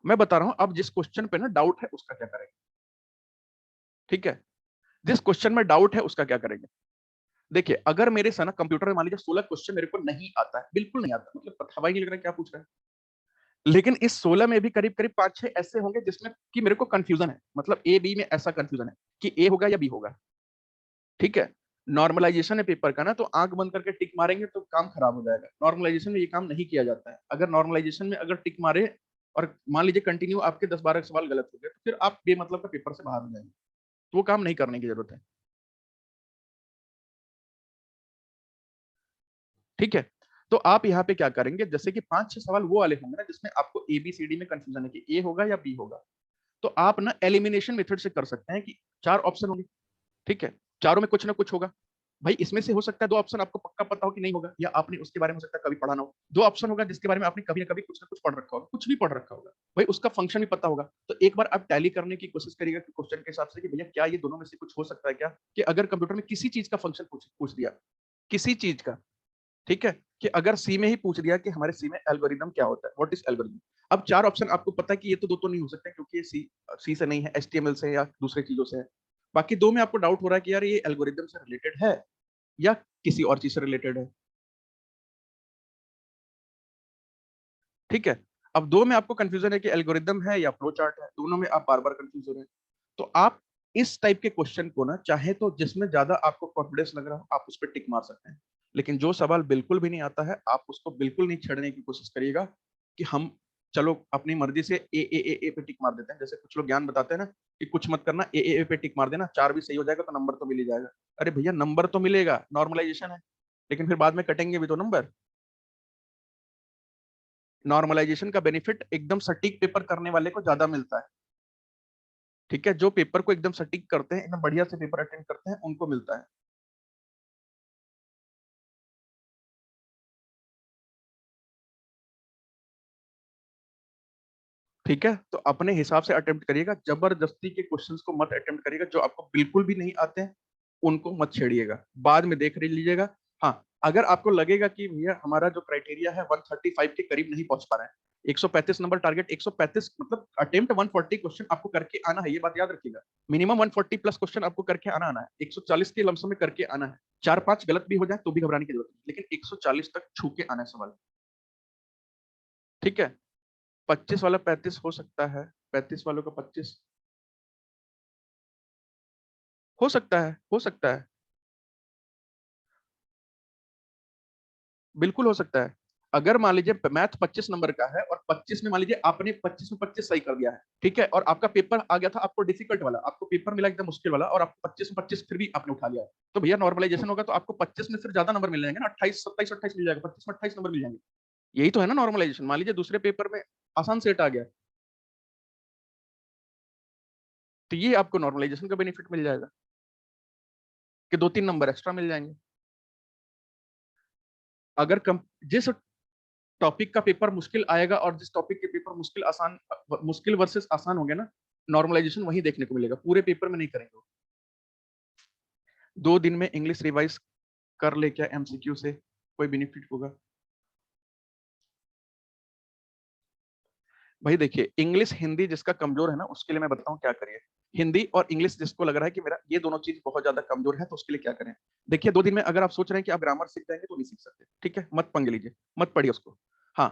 मैं बता रहा हूँ अब जिस क्वेश्चन पे ना डाउट है उसका क्या करेंगे, ठीक है। जिस क्वेश्चन में डाउट है उसका क्या करेंगे। देखिए अगर मेरे से ना कंप्यूटर में मान लीजिए 16 क्वेश्चन मेरे को नहीं आता है, बिल्कुल नहीं आता, मतलब हवा ही नहीं लग रहा है क्या पूछ रहा है, लेकिन इस 16 में भी करीब करीब 5-6 ऐसे होंगे जिसमें कि मेरे को कंफ्यूजन है, मतलब ए बी में ऐसा कंफ्यूजन है कि ए होगा या बी होगा, ठीक है। नॉर्मलाइजेशन है पेपर का ना, तो आंख बंद करके टिक मारेंगे तो काम खराब हो जाएगा, नॉर्मलाइजेशन में ये काम नहीं किया जाता है। अगर नॉर्मलाइजेशन में अगर टिक मारे और मान लीजिए कंटिन्यू आपके 10-12 सवाल गलत हो गए तो फिर आप बेमतलब का पेपर से बाहर हो जाएंगे, तो वो काम नहीं करने की जरूरत है, ठीक है। तो आप यहाँ पे क्या करेंगे, जैसे कि 5-6 सवाल वो वाले होंगे ना जिसमें आपको एबीसीडी में कंफ्यूजन है कि ए होगा या बी होगा, तो आप ना एलिमिनेशन मेथड से कर सकते हैं कि 4 ऑप्शन होंगे, ठीक है, चारों में कुछ ना कुछ होगा। भाई इसमें से हो सकता है 2 ऑप्शन आपको पक्का पता हो कि नहीं होगा, या आपने उसके बारे में हो सकता है कभी पढ़ा ना हो। 2 ऑप्शन होगा जिसके बारे में आपने कभी ना कभी कुछ ना कुछ पढ़ रखा होगा, कुछ भी पढ़ रखा होगा, भाई उसका फंक्शन भी पता होगा। तो एक बार आप टैली करने की कोशिश करिएगा कि क्वेश्चन के हिसाब से कि भैया क्या ये दोनों में से कुछ हो सकता है क्या, कि अगर कंप्यूटर में किसी चीज का फंक्शन पूछ दिया, किसी चीज का, ठीक है, कि अगर सी में ही पूछ दिया कि हमारे सी में एल्गोरिदम क्या होता है, व्हाट इज एल्गोरिदम। अब 4 ऑप्शन आपको पता है कि ये तो 2 तो नहीं हो सकते क्योंकि ये सी से नहीं है, एचटीएमएल से या दूसरे चीजों से है। बाकी 2 में आपको डाउट हो रहा है कि यार ये एल्गोरिदम से रिलेटेड है या किसी और चीज से रिलेटेड है, ठीक है। अब 2 में आपको कंफ्यूजन है कि एल्गोरिदम है या फ्लो चार्ट है, दोनों में आप बार बार कंफ्यूज हो रहे हैं। तो आप इस टाइप के क्वेश्चन को ना, चाहे तो जिसमें ज्यादा आपको कॉन्फिडेंस लग रहा हो आप उस पर टिक मार सकते हैं, लेकिन जो सवाल बिल्कुल भी नहीं आता है आप उसको बिल्कुल नहीं छेड़ने की कोशिश करिएगा कि हम चलो अपनी मर्जी से ए पे टिक मार देते हैं। जैसे कुछ लोग ज्ञान बताते हैं ना कि कुछ मत करना, ए पे टिक मार देना, 4 भी सही हो जाएगा तो नंबर तो मिल ही जाएगा। अरे भैया नंबर तो मिलेगा, नॉर्मलाइजेशन है, लेकिन फिर बाद में कटेंगे भी तो नंबर। नॉर्मलाइजेशन का बेनिफिट एकदम सटीक पेपर करने वाले को ज्यादा मिलता है, ठीक है, जो पेपर को एकदम सटीक करते हैं, एकदम बढ़िया से पेपर अटेंड करते हैं, उनको मिलता है। ठीक है, तो अपने हिसाब से अटेम्प्ट करिएगा, जबरदस्ती के क्वेश्चंस को मत अटेम्प्ट करिएगा, जो आपको बिल्कुल भी नहीं आते हैं उनको मत छेड़िएगा, बाद में देख लीजिएगा। हाँ, अगर आपको लगेगा कि भैया हमारा जो क्राइटेरिया है 135 के करीब नहीं पहुंच पा रहा है, 135 नंबर टारगेट, 135 मतलब अटेम्प्ट 140 क्वेश्चन आपको करके आना है, ये बात याद रखिएगा। मिनिमम 140 प्लस क्वेश्चन आपको करके आना आना है, 140 के लमसम में करके आना है। 4-5 गलत भी हो जाए तो भी घबराने की जरूरत नहीं, लेकिन 140 तक छू के आना है सवाल, ठीक है। 25 वाला 35 हो सकता है, 35 वालों का 25 हो सकता है, हो सकता है, बिल्कुल हो सकता है। अगर मान लीजिए मैथ 25 नंबर का है और 25 में मान लीजिए आपने 25 में 25 सही कर दिया है, ठीक है, और आपका पेपर आ गया था आपको डिफिकल्ट वाला, आपको पेपर मिला एकदम मुश्किल वाला और आपको 25 में 25 फिर भी आपने उठा लिया, तो भैया नॉर्मलाइजेशन होगा तो आपको 25 में फिर ज्यादा नंबर मिल जाएंगे ना, 28 27 28 मिल जाएगा, 25 में 28 नंबर मिल जाएंगे। यही तो है ना नॉर्मलाइजेशन। मान लीजिए दूसरे पेपर में आसान सेट आ गया, तो ये आपको नॉर्मलाइजेशन का बेनिफिट मिल जाएगा कि 2-3 नंबर एक्स्ट्रा मिल जाएंगे। अगर कम जिस टॉपिक का पेपर मुश्किल आएगा और जिस टॉपिक के पेपर मुश्किल आसान, मुश्किल वर्सेस आसान हो गया ना, नॉर्मलाइजेशन वही देखने को मिलेगा, पूरे पेपर में नहीं करेंगे। 2 दिन में इंग्लिश रिवाइज कर ले क्या एमसीक्यू से कोई बेनिफिट होगा? भाई देखिए, इंग्लिश हिंदी जिसका कमजोर है ना उसके लिए मैं बताऊं क्या करिए। हिंदी और इंग्लिश जिसको लग रहा है कि मेरा ये दोनों चीज बहुत ज्यादा कमजोर है तो उसके लिए क्या करें। देखिए 2 दिन में अगर आप सोच रहे हैं कि आप ग्रामर सीख जाएंगे तो नहीं सीख सकते, ठीक है, मत पंगे लीजिए, मत पढ़िए उसको। हाँ,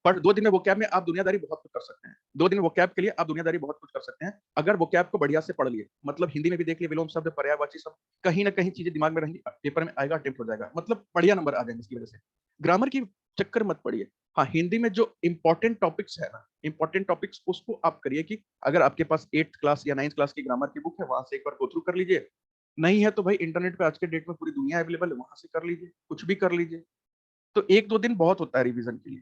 पर 2 दिन में वो कैब में आप दुनियादारी बहुत कुछ कर सकते हैं, 2 दिन वो कैब के लिए आप दुनियादारी बहुत कुछ कर सकते हैं। अगर वो कैब को बढ़िया से पढ़ लिए, मतलब हिंदी में भी देख लिए, विलोम शब्द, पर्यायवाची शब्द, कहीं ना कहीं चीजें दिमाग में रहेंगी, पेपर में आएगा, अटेम्प्ट हो जाएगा, मतलब बढ़िया नंबर आ जाएंगे इसकी वजह से। ग्रामर की चक्कर मत पड़िए। हाँ, हिंदी में जो इंपॉर्टेंट टॉपिक्स है ना, इंपॉर्टेंट टॉपिक्स उसको आप करिए कि अगर आपके पास 8th क्लास या 9th क्लास की ग्रामर की बुक है वहां से एक बार गो थ्रू कर लीजिए। नहीं है तो भाई इंटरनेट पे आज के डेट में पूरी दुनिया अवेलेबल है, वहां से कर लीजिए, कुछ भी कर लीजिए। तो 1-2 दिन बहुत होता है रिवीजन के लिए,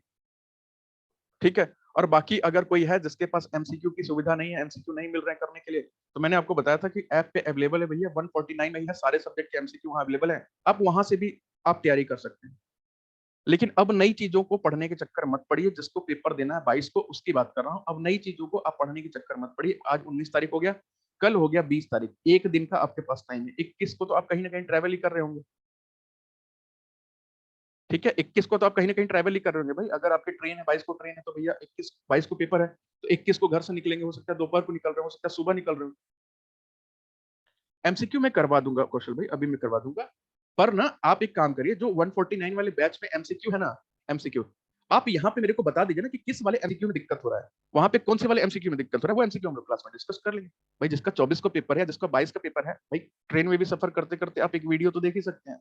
ठीक है। और बाकी अगर कोई है जिसके पास एमसीक्यू की सुविधा नहीं है, एमसीक्यू नहीं मिल रहे हैं करने के लिए, तो मैंने आपको बताया था कि ऐप पे अवेलेबल है भैया, 149 में ही है, सारे सब्जेक्ट के एमसीक्यू वहां अवेलेबल है, आप वहां से भी आप तैयारी कर सकते हैं। लेकिन अब नई चीजों को पढ़ने के चक्कर मत पड़िए, जिसको पेपर देना है 22 को उसकी बात कर रहा हूँ। अब नई चीजों को आप पढ़ने के चक्कर मत पड़िए। आज 19 तारीख हो गया, कल हो गया 20 तारीख, एक दिन का आपके पास टाइम है। 21 को तो आप कहीं ना कहीं ट्रैवल ही कर रहे होंगे, ठीक है, 21 को तो आप कहीं ना कहीं ट्रैवल ही कर रहे होंगे भाई। अगर आपकी ट्रेन है 22 को ट्रेन है तो भैया 21 22 को पेपर है, तो 21 को घर से निकलेंगे, हो सकता है दोपहर को निकल रहे हो सकता है सुबह निकल रहे हो। एमसीक्यू में करवा दूंगा कौशल भाई, अभी मैं करवा दूंगा। पर ना आप एक काम करिए, जो 149 वाले बैच में एमसीक्यू है ना, एमसीक्यू आप यहाँ पे मेरे को बता दीजिए ना कि किस वाले एमसीक्यू में दिक्कत हो रहा है, वहां पे कौन से वाले एमसीक्यू में दिक्कत हो रहा है, वो एमसीक्यू हम लोग क्लास में डिस्कस कर लेंगे। भाई जिसका 24 को पेपर है, जिसका 22 का पेपर है, भाई ट्रेन में भी सफर करते करते आप एक वीडियो तो देख ही सकते हैं,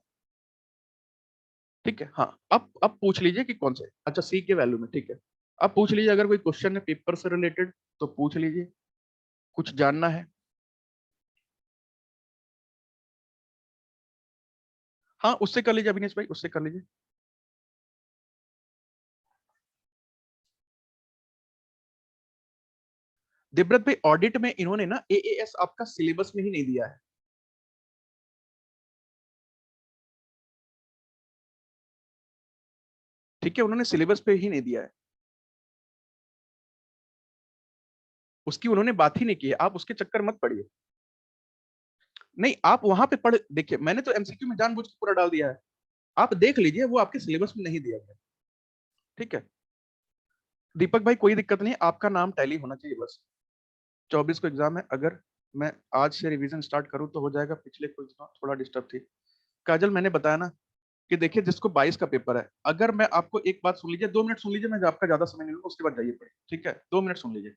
ठीक है। हाँ, अब पूछ लीजिए कि कौन से, अच्छा सी के वैल्यू में, ठीक है। अब पूछ लीजिए अगर कोई क्वेश्चन है पेपर से रिलेटेड तो पूछ लीजिए, कुछ जानना है। हाँ, उससे कर लीजिए अविनेश भाई, उससे कर लीजिए। दिब्रत भाई ऑडिट में इन्होंने ना एएएस आपका सिलेबस में ही नहीं दिया है। ठीक है, उन्होंने सिलेबस पे ही नहीं दिया है, उसकी उन्होंने बात ही नहीं की है, आप उसके चक्कर मत पड़िए। नहीं, आप वहां पे पढ़ देखिए, मैंने तो एमसीक्यू में जानबूझ के पूरा डाल दिया है, आप देख लीजिए, वो आपके सिलेबस में नहीं दिया गया। ठीक है दीपक भाई, कोई दिक्कत नहीं, आपका नाम टैली होना चाहिए बस। 24 को एग्जाम है, अगर मैं आज से रिवीजन स्टार्ट करूं तो हो जाएगा, पिछले कुछ दिनों थोड़ा डिस्टर्ब थी। काजल, मैंने बताया ना कि देखिए जिसको 22 का पेपर है, अगर मैं आपको एक बात सुन लीजिए, 2 मिनट सुन लीजिए, मैं आपका ज्यादा समय नहीं लूंगा, उसके बाद जाइए पढ़िए। ठीक है, 2 मिनट सुन लीजिए।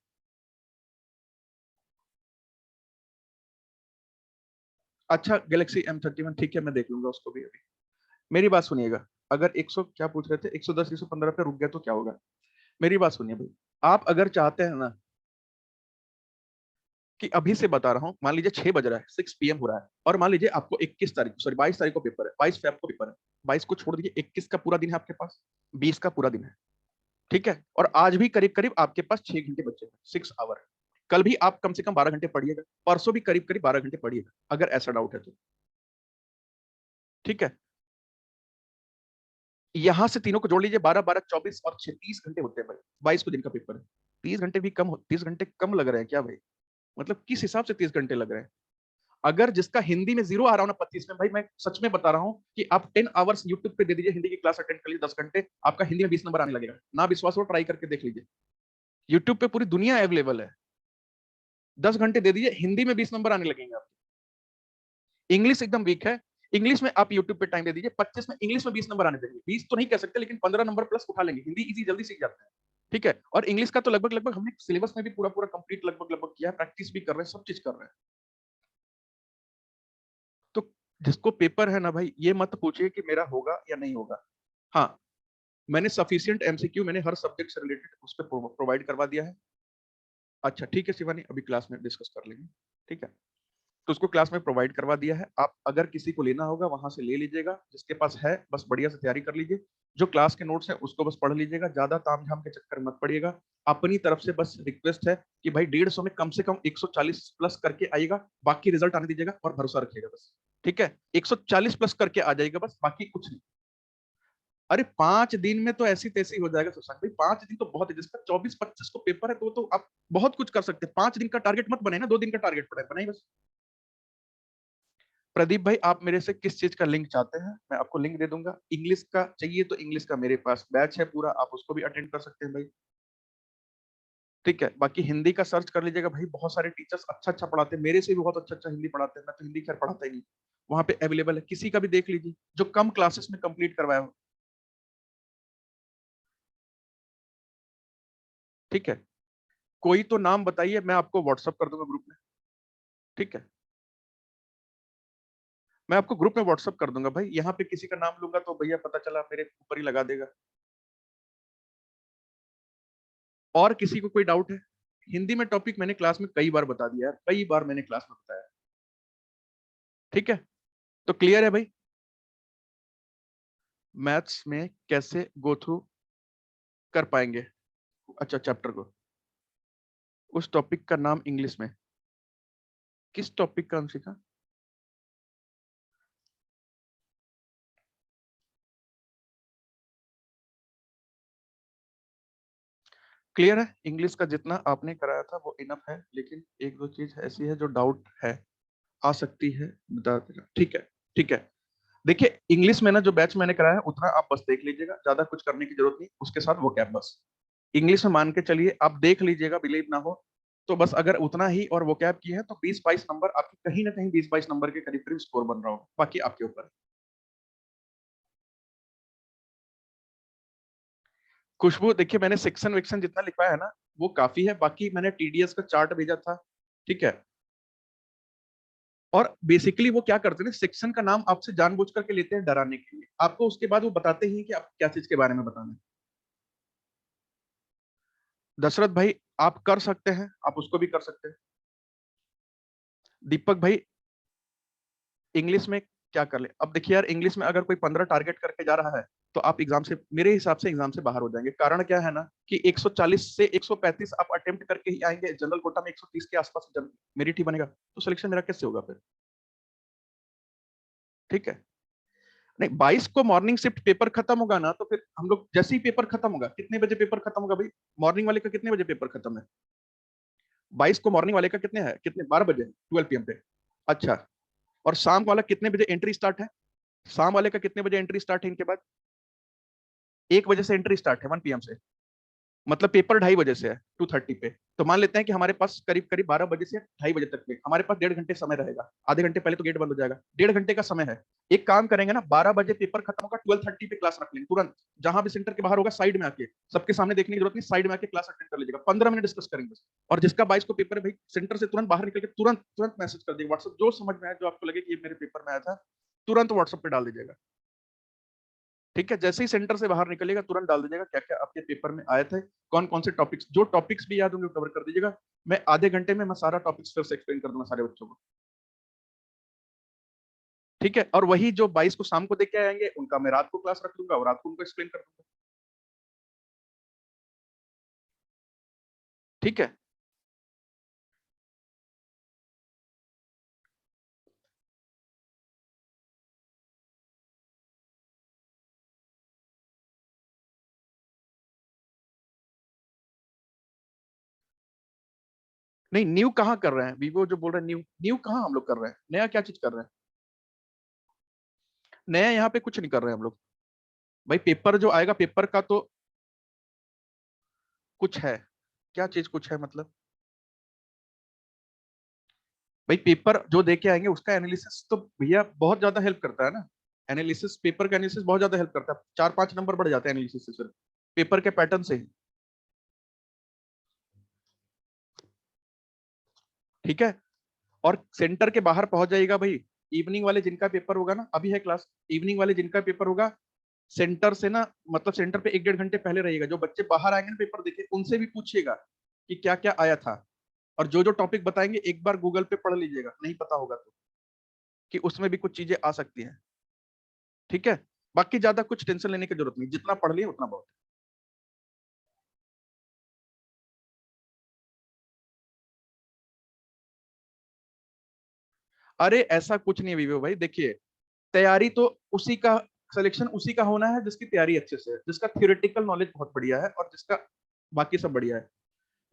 अच्छा, गैलेक्सी M31, ठीक है, मैं देख लूंगा उसको भी अभी। मेरी बात सुनिएगा, अगर 100 क्या पूछ रहे थे, 110 115 पे रुक गया तो क्या होगा? मेरी बात सुनिए भाई, आप अगर चाहते हैं ना कि अभी से बता रहा हूं, मान लीजिए 6 बज रहा है, 6 PM हो रहा है, और मान लीजिए आपको 21 तारीख, सॉरी 22 तारीख को पेपर है, 22 फेब को पेपर है, 22 को छोड़ दीजिए, 21 का पूरा दिन है आपके पास, 20 का पूरा दिन है। ठीक है, और आज भी करीब करीब आपके पास 6 घंटे बचे हैं, 6 आवर। कल भी आप कम से कम 12 घंटे पढ़िएगा, परसों भी करीब करीब 12 घंटे पढ़िएगा, अगर ऐसा डाउट है तो। ठीक है, यहां से तीनों को जोड़ लीजिए, 12 12 24 और 6, 30 घंटे होते हैं भाई, 22 को दिन का पेपर है। 30 घंटे भी कम, 30 घंटे कम लग रहे हैं क्या भाई? मतलब किस हिसाब से 30 घंटे लग रहे हैं? अगर जिसका हिंदी में 0 आ रहा हो ना 25 में, भाई मैं सच में बता रहा हूं कि आप 10 आवर्स यूट्यूब पे दे दीजिए, हिंदी की क्लास अटेंड कर लीजिए 10 घंटे, आपका हिंदी में 20 नंबर आने लगेगा। ना विश्वास हो, ट्राई करके देख लीजिए, यूट्यूब पे पूरी दुनिया अवेलेबल है। 10 घंटे दे दीजिए, हिंदी में 20 नंबर आने लगेंगे आपके। इंग्लिश एकदम वीक है, इंग्लिश में आप यूट्यूब पे टाइम दे दीजिए, 25 में इंग्लिश में 20 नंबर आने देंगे, 20 तो नहीं कह सकते, लेकिन 15 नंबर प्लस उठा लेंगे, हिंदी इजी जल्दी सीख जाते हैं। ठीक है, और इंग्लिश का तो लगभग लगभग हमने सिलेबस में भी पूरा पूरा कंप्लीट लगभग लगभग किया है, प्रैक्टिस भी कर रहे हैं, सब चीज कर रहे हैं। तो जिसको पेपर है ना भाई, ये मत पूछिए कि मेरा होगा या नहीं होगा। हाँ, मैंने सफिशिएंट एमसीक्यू मैंने हर सब्जेक्ट से रिलेटेड उस पर प्रोवाइड करवा दिया है। अच्छा ठीक है शिवानी, अभी क्लास में डिस्कस कर लेंगे। ठीक है, तो उसको क्लास में प्रोवाइड करवा दिया है, आप अगर किसी को लेना होगा वहां से ले लीजिएगा, जिसके पास है बस बढ़िया से तैयारी कर लीजिए, जो क्लास के नोट्स है उसको बस पढ़ लीजिएगा, ज्यादा तामझाम के चक्कर मत पड़िएगा। अपनी तरफ से बस रिक्वेस्ट है कि भाई 150 में कम से कम 140 प्लस करके आइएगा, बाकी रिजल्ट आने दीजिएगा और भरोसा रखिएगा बस। ठीक है, 140 प्लस करके आ जाएगा बस, बाकी कुछ नहीं। अरे 5 दिन में तो ऐसी तैसी हो जाएगा सुशांत भाई, 5 दिन तो बहुत है, जिसका 24 25 को पेपर है तो आप बहुत कुछ कर सकते हैं। 5 दिन का टारगेट मत बने ना, 2 दिन का टारगेट बनाए बस। प्रदीप भाई, आप मेरे से किस चीज का लिंक चाहते हैं, मैं आपको लिंक दे दूंगा। इंग्लिश का चाहिए तो इंग्लिश का मेरे पास बैच है पूरा, आप उसको भी अटेंड कर सकते हैं भाई। ठीक है, बाकी हिंदी का सर्च कर लीजिएगा भाई, बहुत सारे टीचर्स अच्छा अच्छा पढ़ाते हैं, मेरे से भी बहुत अच्छा अच्छा हिंदी पढ़ाते हैं, मैं तो हिंदी खैर पढ़ाता ही नहीं, वहां पे अवेलेबल है, किसी का भी देख लीजिए जो कम क्लासेस में कंप्लीट करवाया हो। ठीक है, कोई तो नाम बताइए, मैं आपको व्हाट्सअप कर दूंगा ग्रुप में। ठीक है, मैं आपको ग्रुप में व्हाट्सअप कर दूंगा भाई, यहाँ पे किसी का नाम लूंगा तो भैया पता चला मेरे ऊपर ही लगा देगा। और किसी को कोई डाउट है? हिंदी में टॉपिक मैंने क्लास में कई बार बता दिया है, कई बार मैंने क्लास में बताया। ठीक है, तो क्लियर है भाई, मैथ्स में कैसे गो थ्रू कर पाएंगे। अच्छा, चैप्टर को, उस टॉपिक का नाम इंग्लिश में, किस टॉपिक का सीखा? क्लियर है, इंग्लिश का जितना आपने कराया था वो इनफ है, लेकिन एक दो चीज ऐसी है जो डाउट है, आ सकती है, बता देना। ठीक है, ठीक है, देखिए इंग्लिश में ना जो बैच मैंने कराया है उतना आप बस देख लीजिएगा, ज्यादा कुछ करने की जरूरत नहीं, उसके साथ वो कैब बस इंग्लिश में मान के चलिए, आप देख लीजिएगा, बिलीव ना हो तो बस, अगर उतना ही और वो कैब की है तो 20 22 नंबर आपके कहीं ना कहीं 20 22 नंबर के करीब करीब स्कोर बन रहा होगा, बाकी आपके ऊपर है। खुशबू, देखिए मैंने सेक्शन वेक्शन जितना लिखवाया है ना वो काफी है, बाकी मैंने टीडीएस का चार्ट भेजा था। ठीक है, और बेसिकली वो क्या करते हैं, सेक्शन का नाम आपसे जानबूझ करके लेते हैं डराने के लिए, आपको उसके बाद वो बताते ही कि आप क्या चीज के बारे में बताना है। दशरथ भाई, आप कर सकते हैं, आप उसको भी कर सकते हैं। दीपक भाई, इंग्लिश में क्या कर ले, अब देखिए यार, इंग्लिश में अगर कोई 15 टारगेट करके जा रहा है तो आप एग्जाम से, मेरे हिसाब से एग्जाम से बाहर हो जाएंगे। कारण क्या है ना कि 140 से 135 आप अटेम्प्ट करके ही आएंगे, जनरल कोटा में 130 के आसपास मेरिट ही बनेगा, तो सिलेक्शन मेरा कैसे होगा फिर? ठीक है। नहीं, 22 को मॉर्निंग शिफ्ट पेपर खत्म होगा ना, तो फिर हम लोग जैसे ही पेपर खत्म होगा, कितने बजे पेपर खत्म होगा भाई? मॉर्निंग वाले का कितने बजे पेपर खत्म है? 22 को मॉर्निंग वाले का कितने है, कितने, 12 बजे, 12 PM पे? अच्छा। और शाम वाला कितने बजे एंट्री स्टार्ट है? शाम वाले का कितने बजे एंट्री स्टार्ट है इनके बाद? 1 बजे से एंट्री स्टार्ट है, 1 PM से। मतलब पेपर 2:30 बजे से है 2:30 पे। तो मान लेते हैं कि हमारे पास करीब करीब 12 बजे से 2:30 बजे तक में हमारे पास 1.5 घंटे समय रहेगा। आधे घंटे पहले तो गेट बंद हो जाएगा, 1.5 घंटे का समय है। एक काम करेंगे ना, 12 बजे पेपर खत्म होगा, 12:30 पे क्लास रख लेंगे तुरंत। जहां भी सेंटर के बाहर होगा साइड में आके, सबके सामने देखने की जरूरत नहीं, साइड में आके क्लास अटेंड कर लीजिएगा, 15 मिनट डिस्कस करेंगे बस। और जिसका 22 को पेपर है भाई, सेंटर से तुरंत बाहर निकल के तुरंत तुरंत मैसेज कर दीजिएगा व्हाट्सएप, जो समझ में आए, जो आपको लगे कि ये मेरे पेपर में आया था, तुरंत व्हाट्सएप पे डाल दीजिएगा। ठीक है, जैसे ही सेंटर से बाहर निकलेगा तुरंत डाल दीजिएगा क्या क्या आपके पेपर में आए थे, कौन कौन से टॉपिक्स, जो टॉपिक्स भी याद होंगे कवर कर दीजिएगा। मैं आधे घंटे में मैं सारा टॉपिक्स फिर से एक्सप्लेन कर दूंगा सारे बच्चों को। ठीक है, और वही जो 22 को शाम को देख के आएंगे उनका मैं रात को क्लास रख दूंगा और रात को उनको एक्सप्लेन कर दूंगा। ठीक है। नहीं, न्यू कहाँ कर रहे हैं, वीवो जो बोल रहे हैं न्यू, न्यू कहाँ हम लोग कर रहे हैं, नया क्या चीज कर रहे हैं? नया यहाँ पे कुछ नहीं कर रहे हैं हम लोग। भाई पेपर जो आएगा, पेपर का तो कुछ है, क्या चीज कुछ है मतलब? भाई पेपर जो दे के आएंगे उसका एनालिसिस तो भैया बहुत ज्यादा हेल्प करता है ना। एनालिसिस, पेपर का एनालिसिस बहुत ज्यादा हेल्प करता है, 4-5 नंबर बढ़ जाते हैं एनालिसिस से सिर्फ पेपर के पैटर्न से ही। ठीक है। और सेंटर के बाहर पहुंच जाएगा भाई, इवनिंग वाले जिनका पेपर होगा ना, अभी है क्लास, इवनिंग वाले जिनका पेपर होगा, सेंटर से ना, मतलब सेंटर पे 1-1.5 घंटे पहले रहिएगा, जो बच्चे बाहर आएंगे ना पेपर देखे, उनसे भी पूछिएगा कि क्या क्या आया था। और जो जो टॉपिक बताएंगे एक बार गूगल पे पढ़ लीजिएगा, नहीं पता होगा तो, कि उसमें भी कुछ चीजें आ सकती हैं। ठीक है। बाकी ज्यादा कुछ टेंशन लेने की जरूरत नहीं, जितना पढ़ लिए उतना बहुत है। अरे ऐसा कुछ नहीं है विवेक भाई, देखिए, तैयारी तो उसी का, सिलेक्शन उसी का होना है जिसकी तैयारी अच्छे से है, जिसका थियोरेटिकल नॉलेज बहुत बढ़िया है और जिसका बाकी सब बढ़िया है।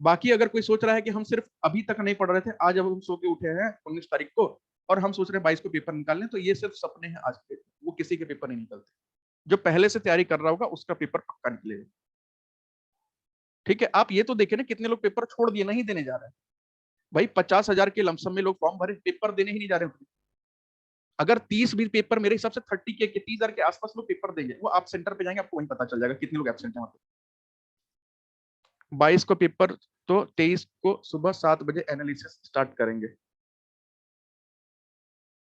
बाकी अगर कोई सोच रहा है कि हम सिर्फ अभी तक नहीं पढ़ रहे थे, आज अब हम सो के उठे हैं 19 तारीख को और हम सोच रहे हैं 22 को पेपर निकालने, तो ये सिर्फ सपने हैं आज के, वो किसी के पेपर नहीं निकलते। जो पहले से तैयारी कर रहा होगा उसका पेपर पक्का निकलेगा। ठीक है, आप ये तो देखे ना कितने लोग पेपर छोड़ दिए, नहीं देने जा रहे हैं। भाई 50,000 के लमसम में लोग फॉर्म भरे, पेपर देने ही नहीं जा रहे हैं। अगर 30 भी पेपर, मेरे हिसाब से 30 के 30,000 के आसपास लोग पेपर देंगे, वो आप सेंटर पे जाएंगे आपको वहीं पता चल जाएगा कितने लोग एबसेंट हैं वहां पे। 22 को पेपर, तो 23 को सुबह 7 बजे एनालिसिस स्टार्ट करेंगे।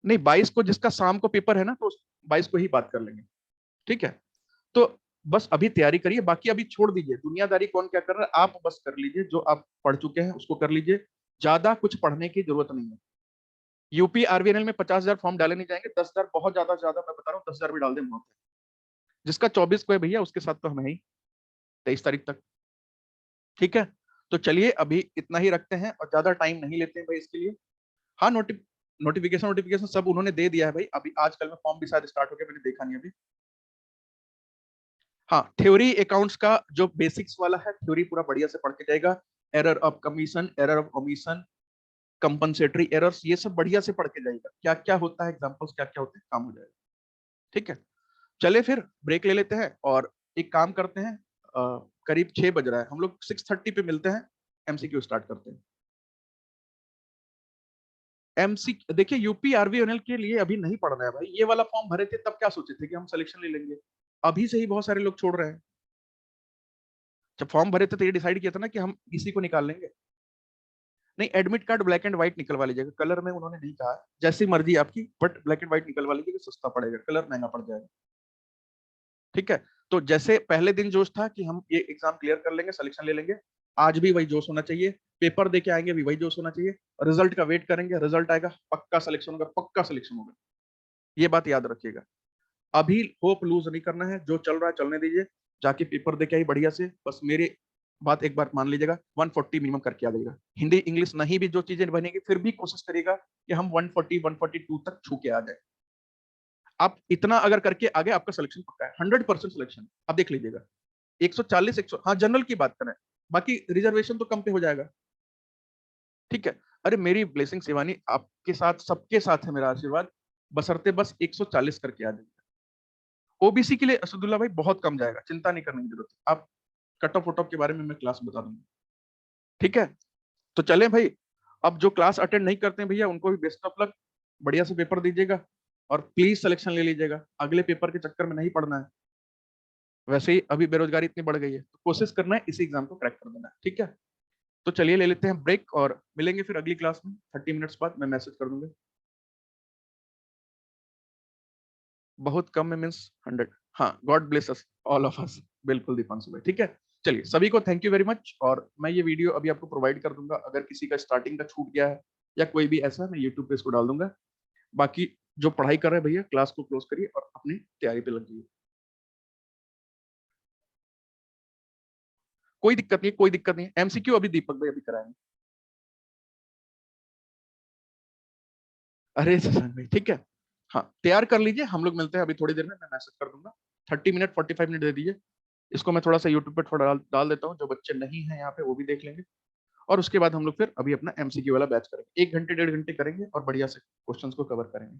नहीं, 22 को जिसका शाम को पेपर है ना, तो 22 को ही बात कर लेंगे। ठीक है। तो बस अभी तैयारी करिए, बाकी अभी छोड़ दीजिए दुनियादारी, कौन क्या कर रहा है, आप बस कर लीजिए, जो आप पढ़ चुके हैं उसको कर लीजिए। ज्यादा कुछ पढ़ने की जरूरत नहीं है। यूपी आरवीएनएल में 50,000 फॉर्म डाले नहीं जाएंगे, 10,000 बहुत ज्यादा मैं बता रहा हूँ, 10,000 भी डाल दें बहुत है। जिसका 24 को है भैया, उसके साथ तो हम है ही 23 तारीख तक। ठीक है। तो चलिए अभी इतना ही रखते हैं और ज्यादा टाइम नहीं लेते हैं भाई इसके लिए। हाँ, नोटिफिकेशन नोटिफिकेशन सब उन्होंने दे दिया है भाई, अभी आजकल में फॉर्म भी शायद स्टार्ट हो गया, मैंने देखा नहीं अभी। हाँ, थ्योरी अकाउंट्स का जो बेसिक्स वाला है, थ्योरी पूरा बढ़िया से पढ़ के जाएगा। Error of commission, error of omission, compensatory errors, ये सब बढ़िया से पढ़ के जाएगा, क्या क्या होता है, एग्जांपल्स क्या क्या होते हैं, काम हो जाएगा। ठीक है। चले फिर ब्रेक ले लेते हैं और एक काम करते हैं, करीब 6 बज रहा है, हम लोग 6:30 पे मिलते हैं, एमसीक्यू स्टार्ट करते हैं। एमसी देखिए, यूपी आरवीएनएल के लिए अभी नहीं पढ़ रहा है भाई, ये वाला फॉर्म भरे थे तब क्या सोचे थे कि हम सिलेक्शन ले लेंगे, अभी से ही बहुत सारे लोग छोड़ रहे हैं। जब फॉर्म भरे थे तो ये डिसाइड किया था ना कि हम इसी को निकाल लेंगे। नहीं, admit card black and white निकलवा लीजिएगा, कलर में उन्होंने नहीं कहा, जैसी मर्जी आपकी, बट ब्लैक एंड व्हाइट निकलवा लीजिएगा, सस्ता पड़ेगा, कलर महंगा पड़ जाएगा। ठीक है। तो जैसे पहले दिन जोश था कि हम ये एग्जाम क्लियर कर लेंगे, सिलेक्शन ले लेंगे, आज भी वही जोश होना चाहिए। पेपर दे के आएंगे भी वही जोश होना चाहिए। रिजल्ट का वेट करेंगे, रिजल्ट आएगा पक्का सिलेक्शन होगा, पक्का सिलेक्शन होगा, ये बात याद रखिएगा। अभी होप लूज नहीं करना है, जो चल रहा है चलने दीजिए, जाके पेपर दे के आई बढ़िया से। बस मेरी बात एक बार मान लीजिएगा, 140 मिनिमम करके आ जाएगा। हिंदी इंग्लिश नहीं भी जो चीजें बनेगी, फिर भी कोशिश करिएगा कि हम 140 142 तक छू के आ जाए। आप इतना अगर करके आगे, आपका सिलेक्शन पक्का है, 100% सिलेक्शन। आप देख लीजिएगा 140 100, हाँ जनरल की बात करें, बाकी रिजर्वेशन तो कम पे हो जाएगा। ठीक है, अरे मेरी ब्लेसिंग शिवानी आपके साथ, सबके साथ है मेरा आशीर्वाद, बसरते बस 140 करके आ जाएगा। ओबीसी के लिए असदुल्ला भाई बहुत कम जाएगा, चिंता नहीं करने की जरूरत है। आप कट ऑफ वट ऑफ के बारे में मैं क्लास बता दूंगा। ठीक है, तो चलें भाई। अब जो क्लास अटेंड नहीं करते हैं भैया, उनको भी बेस्ट ऑफ लक, बढ़िया से पेपर दीजिएगा और प्लीज सिलेक्शन ले लीजिएगा, अगले पेपर के चक्कर में नहीं पड़ना है। वैसे ही अभी बेरोजगारी इतनी बढ़ गई है, तो कोशिश करना है इसी एग्जाम को क्रैक कर देना है। ठीक है, तो चलिए ले लेते हैं ब्रेक और मिलेंगे फिर अगली क्लास में 30 मिनट्स बाद, मैं मैसेज कर दूंगा। बहुत कम में मीन्स 100। हाँ, God bless us all of us, बिल्कुल दीपांशु भाई। ठीक है, चलिए सभी को थैंक यू वेरी मच, और मैं ये वीडियो अभी आपको प्रोवाइड कर दूंगा, अगर किसी का स्टार्टिंग का छूट गया है या कोई भी ऐसा, मैं यूट्यूब पे इसको डाल दूंगा। बाकी जो पढ़ाई कर रहे हैं भैया, क्लास को क्लोज करिए और अपनी तैयारी पे लग जाइए। कोई दिक्कत नहीं, कोई दिक्कत नहीं, एमसीक्यू अभी दीपक भाई अभी कराएंगे। अरे शशांक भाई ठीक है, हाँ तैयार कर लीजिए, हम लोग मिलते हैं अभी थोड़ी देर में, मैं मैसेज कर दूंगा। 30 मिनट 45 मिनट दे दीजिए। इसको मैं थोड़ा सा यूट्यूब पे थोड़ा डाल देता हूँ, जो बच्चे नहीं हैं यहाँ पे वो भी देख लेंगे। और उसके बाद हम लोग फिर अभी अपना एमसीक्यू वाला बैच करेंगे, 1 घंटे 1.5 घंटे करेंगे और बढ़िया से क्वेश्चंस को कवर करेंगे।